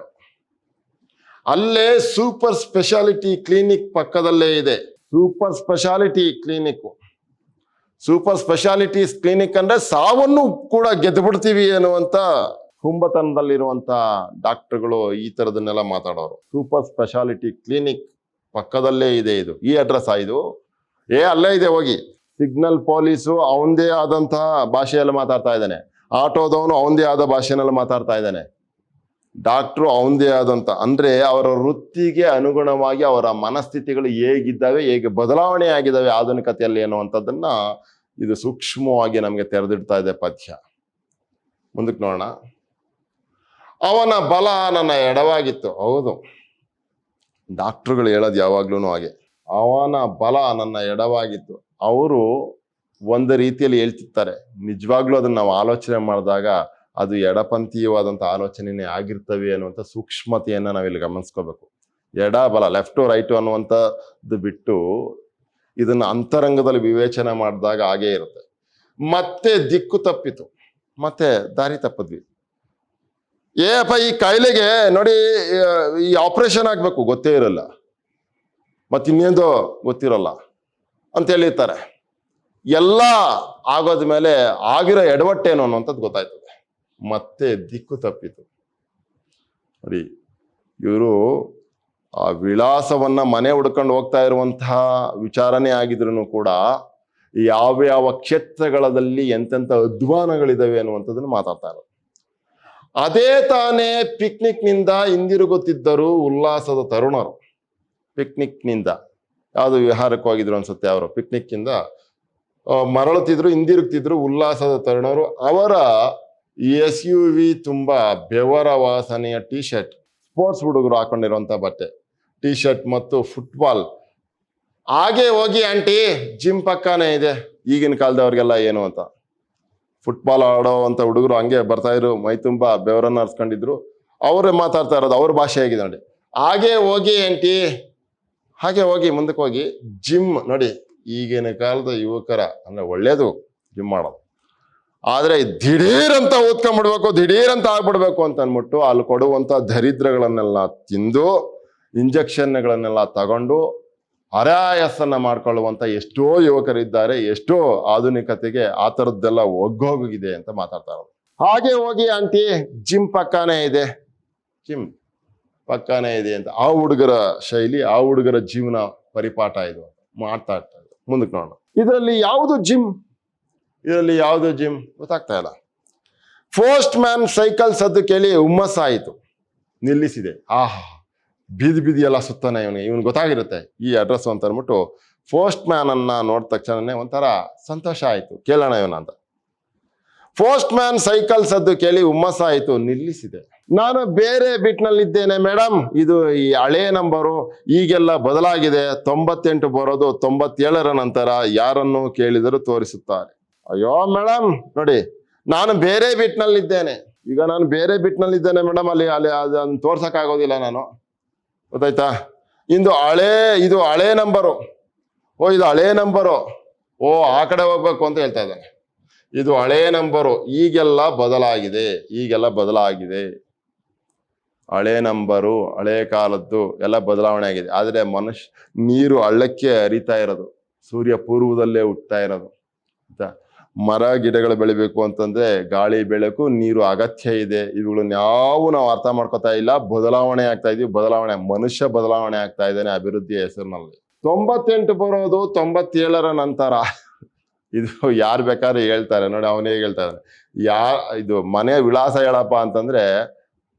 ಅಲ್ಲೇ ಸೂಪರ್ ಸ್ಪೆಷಾಲಿಟಿ ಕ್ಲಿನಿಕ್ ಪಕ್ಕದಲ್ಲೇ ಇದೆ. ಸೂಪರ್ ಸ್ಪೆಷಾಲಿಟಿ ಕ್ಲಿನಿಕ್ ಅಂದ್ರೆ ಸಾವನ್ನು ಕೂಡ ಗೆದ್ದು ಬಿಡ್ತೀವಿ ಅನ್ನುವಂತ ಹುಂಬತನದಲ್ಲಿರುವಂತ ಡಾಕ್ಟರ್ಗಳು ಈ ತರದನ್ನೆಲ್ಲ ಮಾತಾಡೋರು. ಸೂಪರ್ ಸ್ಪೆಷಾಲಿಟಿ ಕ್ಲಿನಿಕ್ ಪಕ್ಕದಲ್ಲೇ ಇದೆ. ಇದು ಈ ಅಡ್ರೆಸ್ ಇದು ಅಲ್ಲೇ ಇದೆ, ಹೋಗಿ. ಸಿಗ್ನಲ್ ಪೊಲೀಸು ಅವನದೇ ಆದಂತಹ ಭಾಷೆಯಲ್ಲಿ ಮಾತಾಡ್ತಾ ಇದ್ದಾನೆ. ಆಟೋದವನು ಅವನದೇ ಆದ ಭಾಷೆನಲ್ಲಿ ಮಾತಾಡ್ತಾ ಇದ್ದಾನೆ. ಡಾಕ್ಟ್ರು ಅವನದೇ ಆದಂತ, ಅಂದ್ರೆ ಅವರ ವೃತ್ತಿಗೆ ಅನುಗುಣವಾಗಿ ಅವರ ಮನಸ್ಥಿತಿಗಳು ಹೇಗಿದ್ದಾವೆ, ಹೇಗೆ ಬದಲಾವಣೆ ಆಗಿದ್ದಾವೆ ಆಧುನಿಕತೆಯಲ್ಲಿ ಅನ್ನುವಂಥದ್ದನ್ನ ಇದು ಸೂಕ್ಷ್ಮವಾಗಿ ನಮಗೆ ತೆರೆದಿಡ್ತಾ ಇದೆ ಪದ್ಯ. ಮುಂದಕ್ಕೆ ನೋಡೋಣ. ಅವನ ಬಲ ನನ್ನ ಎಡವಾಗಿತ್ತು. ಹೌದು, ಡಾಕ್ಟ್ರುಗಳು ಹೇಳೋದು ಯಾವಾಗ್ಲೂ ಹಾಗೆ. ಅವನ ಬಲ ನನ್ನ ಎಡವಾಗಿತ್ತು. ಅವರು ಒಂದು ರೀತಿಯಲ್ಲಿ ಹೇಳ್ತಿರ್ತಾರೆ, ನಿಜವಾಗ್ಲೂ ಅದನ್ನ ನಾವು ಆಲೋಚನೆ ಮಾಡಿದಾಗ ಅದು ಎಡಪಂಥೀಯವಾದಂಥ ಆಲೋಚನೆನೇ ಆಗಿರ್ತವೆ ಅನ್ನುವಂಥ ಸೂಕ್ಷ್ಮತೆಯನ್ನ ನಾವಿಲ್ಲಿ ಗಮನಿಸ್ಕೋಬೇಕು. ಎಡ ಬಲ, ಲೆಫ್ಟು ರೈಟು ಅನ್ನುವಂಥದ್ದು ಬಿಟ್ಟು ಇದನ್ನ ಅಂತರಂಗದಲ್ಲಿ ವಿವೇಚನೆ ಮಾಡಿದಾಗ ಹಾಗೇ ಇರುತ್ತೆ. ಮತ್ತೆ ದಿಕ್ಕು ತಪ್ಪಿತು, ಮತ್ತೆ ದಾರಿ ತಪ್ಪದ್ವಿ. ಅಪ್ಪ ಈ ಕಾಯಿಲೆಗೆ ನೋಡಿ, ಈ ಆಪರೇಷನ್ ಆಗ್ಬೇಕು, ಗೊತ್ತೇ ಇರಲ್ಲ, ಮತ್ತಿನ್ನೇಂದೋ ಗೊತ್ತಿರಲ್ಲ ಅಂತ ಹೇಳಿರ್ತಾರೆ. ಎಲ್ಲ ಆಗೋದ ಮೇಲೆ ಆಗಿರೋ ಎಡವಟ್ಟೇನು ಅನ್ನುವಂಥದ್ದು ಗೊತ್ತಾಯ್ತದೆ. ಮತ್ತೆ ದಿಕ್ಕು ತಪ್ಪಿತು. ನೋಡಿ, ಇವರು ಆ ವಿಳಾಸವನ್ನ ಮನೆ ಹುಡ್ಕೊಂಡು ಹೋಗ್ತಾ ಇರುವಂತಹ ವಿಚಾರನೇ ಆಗಿದ್ರು ಕೂಡ ಯಾವ ಕ್ಷೇತ್ರಗಳಲ್ಲಿ ಎಂತೆಂಥ ಅಧ್ವಾನಗಳಿದಾವೆ ಅನ್ನುವಂಥದ್ದನ್ನು ಮಾತಾಡ್ತಾ ಇರೋದು. ಅದೇ ತಾನೇ ಪಿಕ್ನಿಕ್ ನಿಂದ ಹಿಂದಿರುಗುತ್ತಿದ್ದರು ಉಲ್ಲಾಸದ ತರುಣರು. ಪಿಕ್ನಿಕ್ ನಿಂದ ಯಾವುದು ವಿಹಾರಕ್ಕೆ ಹೋಗಿದ್ರು ಅನ್ಸುತ್ತೆ. ಅವರು ಪಿಕ್ನಿಕ್ ಇಂದ ಮರಳುತ್ತಿದ್ರು, ಹಿಂದಿರುಗ್ತಿದ್ರು ಉಲ್ಲಾಸದ ತರುಣರು. ಅವರ SUV ತುಂಬಾ ಬೆವರ ವಾಸನೆಯ ಟಿ ಶರ್ಟ್, ಸ್ಪೋರ್ಟ್ಸ್ ಹುಡುಗರು ಹಾಕೊಂಡಿರುವಂತ ಬಟ್ಟೆ, ಟಿ ಶರ್ಟ್ ಮತ್ತು ಫುಟ್ಬಾಲ್. ಹಾಗೆ ಹೋಗಿ ಆಂಟಿ, ಜಿಮ್ ಪಕ್ಕನೇ ಇದೆ. ಈಗಿನ ಕಾಲದವ್ರಿಗೆಲ್ಲ ಏನು ಅಂತ, ಫುಟ್ಬಾಲ್ ಆಡೋ ಅಂತ ಹುಡುಗರು ಹಂಗೆ ಬರ್ತಾ ಇದ್ರು, ಮೈ ತುಂಬಾ ಬೆವರನ್ನ ಹರಿಸ್ಕೊಂಡಿದ್ರು. ಅವರೇ ಮಾತಾಡ್ತಾ ಇರೋದು, ಅವ್ರ ಭಾಷೆ ಆಗಿದೆ ನೋಡಿ. ಹಾಗೆ ಹೋಗಿ ಆಂಟಿ, ಹಾಗೆ ಹೋಗಿ ಮುಂದಕ್ಕೆ ಹೋಗಿ ಜಿಮ್ ನೋಡಿ, ಈಗಿನ ಕಾಲದ ಯುವಕರ ಅಂದ್ರೆ ಒಳ್ಳೇದು ಜಿಮ್ ಮಾಡೋದು, ಆದ್ರೆ ದಿಢೀರ್ ಅಂತ ಓದ್ಕೊಂಡ್ಬಿಡ್ಬೇಕು, ದಿಢೀರ್ ಅಂತ ಆಗ್ಬಿಡ್ಬೇಕು ಅಂತ ಅಂದ್ಬಿಟ್ಟು ಅಲ್ಲಿ ಕೊಡುವಂತ ದರಿದ್ರಗಳನ್ನೆಲ್ಲ ತಿಂದು ಇಂಜೆಕ್ಷನ್ಗಳನ್ನೆಲ್ಲ ತಗೊಂಡು ಹರಾಯಸನ್ನ ಮಾಡ್ಕೊಳ್ಳುವಂತ ಎಷ್ಟೋ ಯುವಕರಿದ್ದಾರೆ. ಎಷ್ಟೋ ಆಧುನಿಕತೆಗೆ ಆ ಥರದ್ದೆಲ್ಲ ಒಗ್ಗೋಗಿದೆ ಅಂತ ಮಾತಾಡ್ತಾ ಇರೋದು. ಹಾಗೆ ಹೋಗಿ ಆಂಟಿ ಜಿಮ್ ಪಕ್ಕಾನೇ ಇದೆ, ಜಿಮ್ ಪಕ್ಕಾನೇ ಇದೆ ಅಂತ ಆ ಹುಡುಗರ ಶೈಲಿ, ಆ ಹುಡುಗರ ಜೀವನ ಪರಿಪಾಠ ಇದು ಮಾಡ್ತಾ ಇರ್ತಾರೆ. ಮುಂದಕ್ಕೆ ನೋಡೋಣ, ಇದರಲ್ಲಿ ಯಾವುದು ಜಿಮ್, ಇದರಲ್ಲಿ ಯಾವುದು ಜಿಮ್ ಗೊತ್ತಾಗ್ತಾ ಇಲ್ಲ. ಪೋಸ್ಟ್ ಮ್ಯಾನ್ ಸೈಕಲ್ ಸದ್ದು ಕೇಳಿ ಹುಮ್ಮಸ್ಸಾಯಿತು, ನಿಲ್ಲಿಸಿದೆ. ಆಹಾ, ಬೀದಿ ಬೀದಿ ಎಲ್ಲ ಸುತ್ತಾನೆ ಇವನಿಗೆ ಗೊತ್ತಾಗಿರುತ್ತೆ ಈ ಅಡ್ರೆಸ್ ಅಂತ ಅಂದ್ಬಿಟ್ಟು ಪೋಸ್ಟ್ ಮ್ಯಾನ್ ಅನ್ನ ನೋಡಿದ ತಕ್ಷಣನೇ ಒಂಥರ ಸಂತೋಷ ಆಯಿತು, ಕೇಳೋಣ ಇವನ ಅಂತ. ಪೋಸ್ಟ್ ಮ್ಯಾನ್ ಸೈಕಲ್ ಸದ್ದು ಕೇಳಿ ಹುಮ್ಮಸ್ಸಾಯಿತು, ನಿಲ್ಲಿಸಿದೆ. ನಾನು ಬೇರೆ ಬಿಟ್ನಲ್ಲಿದ್ದೇನೆ ಮೇಡಮ್, ಇದು ಈ ಹಳೇ ನಂಬರು, ಈಗೆಲ್ಲ ಬದಲಾಗಿದೆ. 98 ಬರೋದು 97ರ ನಂತರ ಯಾರನ್ನು ಕೇಳಿದರೂ ತೋರಿಸುತ್ತಾರೆ. ಅಯ್ಯೋ ಮೇಡಮ್ ನೋಡಿ, ನಾನು ಬೇರೆ ಬಿಟ್ನಲ್ಲಿದ್ದೇನೆ, ಈಗ ನಾನು ಬೇರೆ ಬಿಟ್ನಲ್ಲಿದ್ದೇನೆ ಮೇಡಮ್, ಅಲ್ಲಿ ಅಲ್ಲಿ ಅದನ್ನು ತೋರ್ಸಕ್ಕಾಗೋದಿಲ್ಲ ನಾನು, ಗೊತ್ತಾಯ್ತಾ. ಇದು ಹಳೇ ನಂಬರು, ಓ ಇದು ಹಳೇ ನಂಬರು, ಓ ಆ ಕಡೆ ಹೋಗ್ಬೇಕು ಅಂತ ಹೇಳ್ತಾ ಇದ್ದಾನೆ. ಇದು ಹಳೇ ನಂಬರು, ಈಗೆಲ್ಲ ಬದಲಾಗಿದೆ, ಈಗೆಲ್ಲ ಬದಲಾಗಿದೆ. ಹಳೇ ನಂಬರು, ಹಳೇ ಕಾಲದ್ದು ಎಲ್ಲ ಬದಲಾವಣೆ ಆಗಿದೆ. ಆದರೆ ನೀರು ಹಳ್ಳಕ್ಕೆ ಹರಿತಾ ಇರೋದು, ಸೂರ್ಯ ಪೂರ್ವದಲ್ಲೇ ಹುಟ್ತಾ ಇರೋದು. ಮರ ಗಿಡಗಳು ಬೆಳಿಬೇಕು ಅಂತಂದ್ರೆ ಗಾಳಿ ಬೆಳಕು ನೀರು ಅಗತ್ಯ ಇದೆ. ಇವುಗಳನ್ನ ನಾವು ಅರ್ಥ ಮಾಡ್ಕೋತಾ ಇಲ್ಲ. ಬದಲಾವಣೆ ಆಗ್ತಾ ಇದೀವಿ, ಬದಲಾವಣೆ, ಮನುಷ್ಯ ಬದಲಾವಣೆ ಆಗ್ತಾ ಇದ್ದಾನೆ ಅಭಿವೃದ್ಧಿಯ ಹೆಸರಿನಲ್ಲಿ. 98 ಬರೋದು 97ರ ನಂತರ, ಇದು ಯಾರು ಬೇಕಾದ್ರೆ ಹೇಳ್ತಾರೆ ನೋಡಿ, ಅವನೇ ಹೇಳ್ತಾ ಇದ್ದಾನೆ. ಇದು ಮನೆ ವಿಳಾಸ ಹೇಳಪ್ಪ ಅಂತಂದ್ರೆ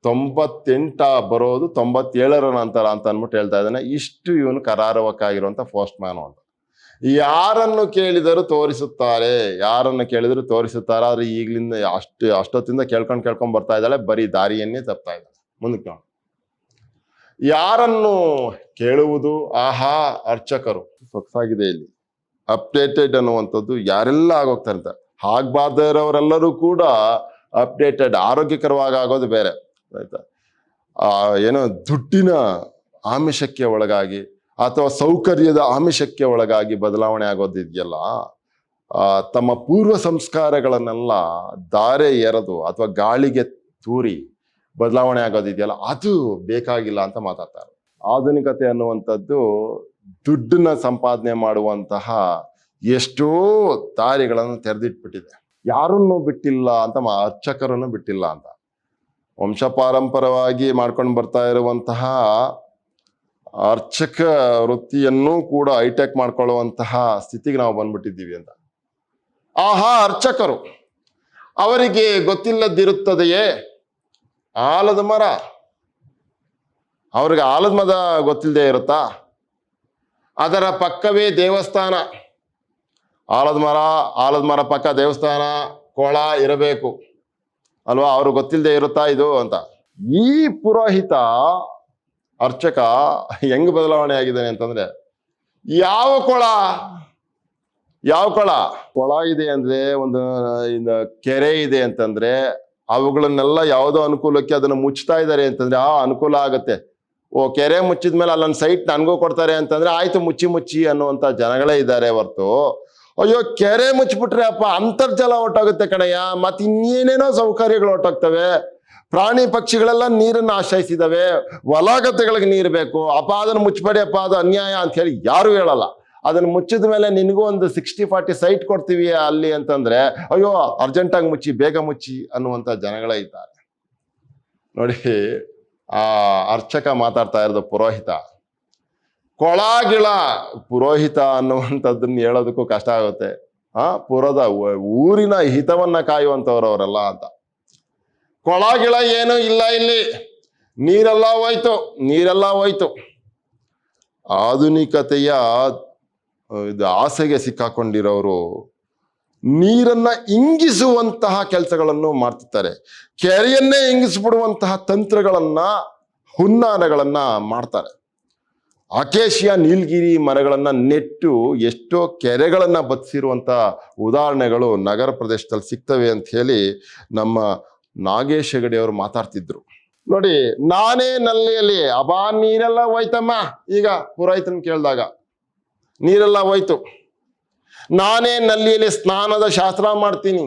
98 ಬರೋದು 97ರ ನಂತರ ಅಂತ ಅಂದ್ಬಿಟ್ಟು ಹೇಳ್ತಾ ಇದ್ದಾನೆ. ಇಷ್ಟು ಇವನು ಕರಾರವಕ್ಕಾಗಿರುವಂತ ಪೋಸ್ಟ್ ಮ್ಯಾನ್ ಅಂತ. ಯಾರನ್ನು ಕೇಳಿದರೂ ತೋರಿಸುತ್ತಾರೆ, ಯಾರನ್ನು ಕೇಳಿದರೂ ತೋರಿಸುತ್ತಾರೆ. ಆದ್ರೆ ಈಗ್ಲಿಂದ ಅಷ್ಟೊತ್ತಿಂದ ಕೇಳ್ಕೊಂಡ್ ಬರ್ತಾ ಇದ್ದಾಳೆ, ಬರೀ ದಾರಿಯನ್ನೇ ತಪ್ತಾ ಇದ್ದಾಳೆ. ಮುಂದಕ್ಕೆ ನೋಡಿ, ಯಾರನ್ನು ಕೇಳುವುದು, ಆಹಾ ಅರ್ಚಕರು. ಸೊಗಸಾಗಿದೆ ಇಲ್ಲಿ, ಅಪ್ಡೇಟೆಡ್ ಅನ್ನುವಂಥದ್ದು ಯಾರೆಲ್ಲ ಆಗೋಗ್ತಾರೆ ಅಂತ. ಆಗ್ಬಾರ್ದೇ ಇರೋರೆಲ್ಲರೂ ಕೂಡ ಅಪ್ಡೇಟೆಡ್, ಆರೋಗ್ಯಕರವಾಗಿ ಆಗೋದು ಬೇರೆ, ಆಯ್ತಾ. ಏನೋ ದುಡ್ಡಿನ ಆಮಿಷಕ್ಕೆ ಒಳಗಾಗಿ ಅಥವಾ ಸೌಕರ್ಯದ ಆಮಿಷಕ್ಕೆ ಒಳಗಾಗಿ ಬದಲಾವಣೆ ಆಗೋದಿದೆಯಲ್ಲ, ತಮ್ಮ ಪೂರ್ವ ಸಂಸ್ಕಾರಗಳನ್ನೆಲ್ಲ ದಾರೆ ಎರೆದು ಅಥವಾ ಗಾಳಿಗೆ ತೂರಿ ಬದಲಾವಣೆ ಆಗೋದಿದೆಯಲ್ಲ, ಅದು ಬೇಕಾಗಿಲ್ಲ ಅಂತ ಮಾತಾಡ್ತಾರೆ. ಆಧುನಿಕತೆ ಅನ್ನುವಂಥದ್ದು ದುಡ್ಡನ್ನ ಸಂಪಾದನೆ ಮಾಡುವಂತಹ ಎಷ್ಟೋ ದಾರಿಗಳನ್ನು ತೆರೆದಿಟ್ಬಿಟ್ಟಿದೆ. ಯಾರನ್ನು ಬಿಟ್ಟಿಲ್ಲ ಅಂತ, ಅರ್ಚಕರನ್ನು ಬಿಟ್ಟಿಲ್ಲ ಅಂತ. ವಂಶ ಪಾರಂಪರವಾಗಿ ಮಾಡ್ಕೊಂಡು ಬರ್ತಾ ಇರುವಂತಹ ಅರ್ಚಕ ವೃತ್ತಿಯನ್ನು ಕೂಡ ಹೈಟೆಕ್ ಮಾಡ್ಕೊಳ್ಳುವಂತಹ ಸ್ಥಿತಿಗೆ ನಾವು ಬಂದ್ಬಿಟ್ಟಿದ್ದೀವಿ ಅಂತ. ಆಹಾ ಅರ್ಚಕರು, ಅವರಿಗೆ ಗೊತ್ತಿಲ್ಲದಿರುತ್ತದೆಯೇ ಆಲದ ಮರ, ಅವ್ರಿಗೆ ಆಲದ ಮರ ಗೊತ್ತಿಲ್ಲದೆ ಇರುತ್ತಾ? ಅದರ ಪಕ್ಕವೇ ದೇವಸ್ಥಾನ, ಆಲದ ಮರ ಪಕ್ಕ ದೇವಸ್ಥಾನ, ಕೊಳ ಇರಬೇಕು ಅಲ್ವಾ, ಅವ್ರಿಗೆ ಗೊತ್ತಿಲ್ಲದೆ ಇರುತ್ತಾ ಇದು ಅಂತ. ಈ ಪುರೋಹಿತ ಅರ್ಚಕ ಹೆಂಗ್ ಬದಲಾವಣೆ ಆಗಿದ್ದಾನೆ ಅಂತಂದ್ರೆ, ಯಾವ ಕೊಳ ಇದೆ ಅಂದ್ರೆ, ಒಂದು ಕೆರೆ ಇದೆ ಅಂತಂದ್ರೆ ಅವುಗಳನ್ನೆಲ್ಲ ಯಾವುದೋ ಅನುಕೂಲಕ್ಕೆ ಅದನ್ನ ಮುಚ್ತಾ ಇದ್ದಾರೆ ಅಂತಂದ್ರೆ ಆ ಅನುಕೂಲ ಆಗತ್ತೆ. ಓ ಕೆರೆ ಮುಚ್ಚಿದ್ಮೇಲೆ ಅಲ್ಲೊಂದು ಸೈಟ್ ನನ್ಗೂ ಕೊಡ್ತಾರೆ ಅಂತಂದ್ರೆ ಆಯ್ತು ಮುಚ್ಚಿ ಅನ್ನುವಂತ ಜನಗಳೇ ಇದ್ದಾರೆ ಹೊರ್ತು, ಅಯ್ಯೋ ಕೆರೆ ಮುಚ್ಚಿಬಿಟ್ರೆ ಅಪ್ಪ ಅಂತರ್ಜಲ ಹೊಟ್ಟೋಗುತ್ತೆ ಕಣಯ್ಯ, ಮತ್ತೆ ಇನ್ನೇನೇನೋ ಸೌಕರ್ಯಗಳು ಹೊಟ್ಟೋಗ್ತವೆ, ಪ್ರಾಣಿ ಪಕ್ಷಿಗಳೆಲ್ಲ ನೀರನ್ನು ಆಶ್ರಯಿಸಿದಾವೆ, ಹೊಲಗದ್ದೆಗಳಿಗೆ ನೀರು ಬೇಕು, ಅಪ್ಪ ಅದನ್ನು ಮುಚ್ಚಬೇಡಿ ಅಪ್ಪ ಅದು ಅನ್ಯಾಯ ಅಂತ ಹೇಳಿ ಯಾರು ಹೇಳಲ್ಲ. ಅದನ್ನ ಮುಚ್ಚಿದ ಮೇಲೆ ನಿನಗೂ ಒಂದು 60-40 ಸೈಟ್ ಕೊಡ್ತೀವಿ ಅಲ್ಲಿ ಅಂತಂದ್ರೆ ಅಯ್ಯೋ ಅರ್ಜೆಂಟಾಗಿ ಮುಚ್ಚಿ, ಬೇಗ ಮುಚ್ಚಿ ಅನ್ನುವಂಥ ಜನಗಳೇ ಇದ್ದಾರೆ ನೋಡಿ. ಆ ಅರ್ಚಕ ಮಾತಾಡ್ತಾ ಇರೋದು ಪುರೋಹಿತ. ಕೊಳಗಿಳ ಪುರೋಹಿತ ಅನ್ನುವಂಥದ್ದನ್ನ ಹೇಳೋದಕ್ಕೂ ಕಷ್ಟ ಆಗುತ್ತೆ. ಊರಿನ ಹಿತವನ್ನ ಕಾಯುವಂಥವ್ರು ಅವರೆಲ್ಲ ಅಂತ. ಕೊಳಗಿಳ ಏನು ಇಲ್ಲ ಇಲ್ಲಿ, ನೀರೆಲ್ಲ ಹೋಯ್ತು. ಆಧುನಿಕತೆಯ ಆಸೆಗೆ ಸಿಕ್ಕಾಕೊಂಡಿರೋರು ನೀರನ್ನ ಇಂಗಿಸುವಂತಹ ಕೆಲಸಗಳನ್ನು ಮಾಡ್ತಿರ್ತಾರೆ. ಕೆರೆಯನ್ನೇ ಇಂಗಿಸ್ಬಿಡುವಂತಹ ತಂತ್ರಗಳನ್ನ, ಹುನ್ನಾರಗಳನ್ನ ಮಾಡ್ತಾರೆ. ಅಕೇಶಿಯಾ, ನೀಲಗಿರಿ ಮರಗಳನ್ನ ನೆಟ್ಟು ಎಷ್ಟೋ ಕೆರೆಗಳನ್ನ ಬತ್ತಿಸಿರುವಂತ ಉದಾಹರಣೆಗಳು ನಗರ ಪ್ರದೇಶದಲ್ಲಿ ಸಿಗ್ತವೆ ಅಂತ ಹೇಳಿ ನಮ್ಮ ನಾಗೇಶ್ ಹೆಗಡೆ ಅವರು ಮಾತಾಡ್ತಿದ್ರು. ನೋಡಿ, ನಾನೇ ನಲ್ಲಿಯಲ್ಲಿ ಅಬಾ ನೀರೆಲ್ಲ ಹೋಯ್ತಮ್ಮ. ಈಗ ಪುರೋಹಿತನ ಕೇಳಿದಾಗ ನೀರೆಲ್ಲ ಹೋಯ್ತು. ನಾನೇ ನಲ್ಲಿಯಲ್ಲಿ ಸ್ನಾನದ ಶಾಸ್ತ್ರ ಮಾಡ್ತೀನಿ.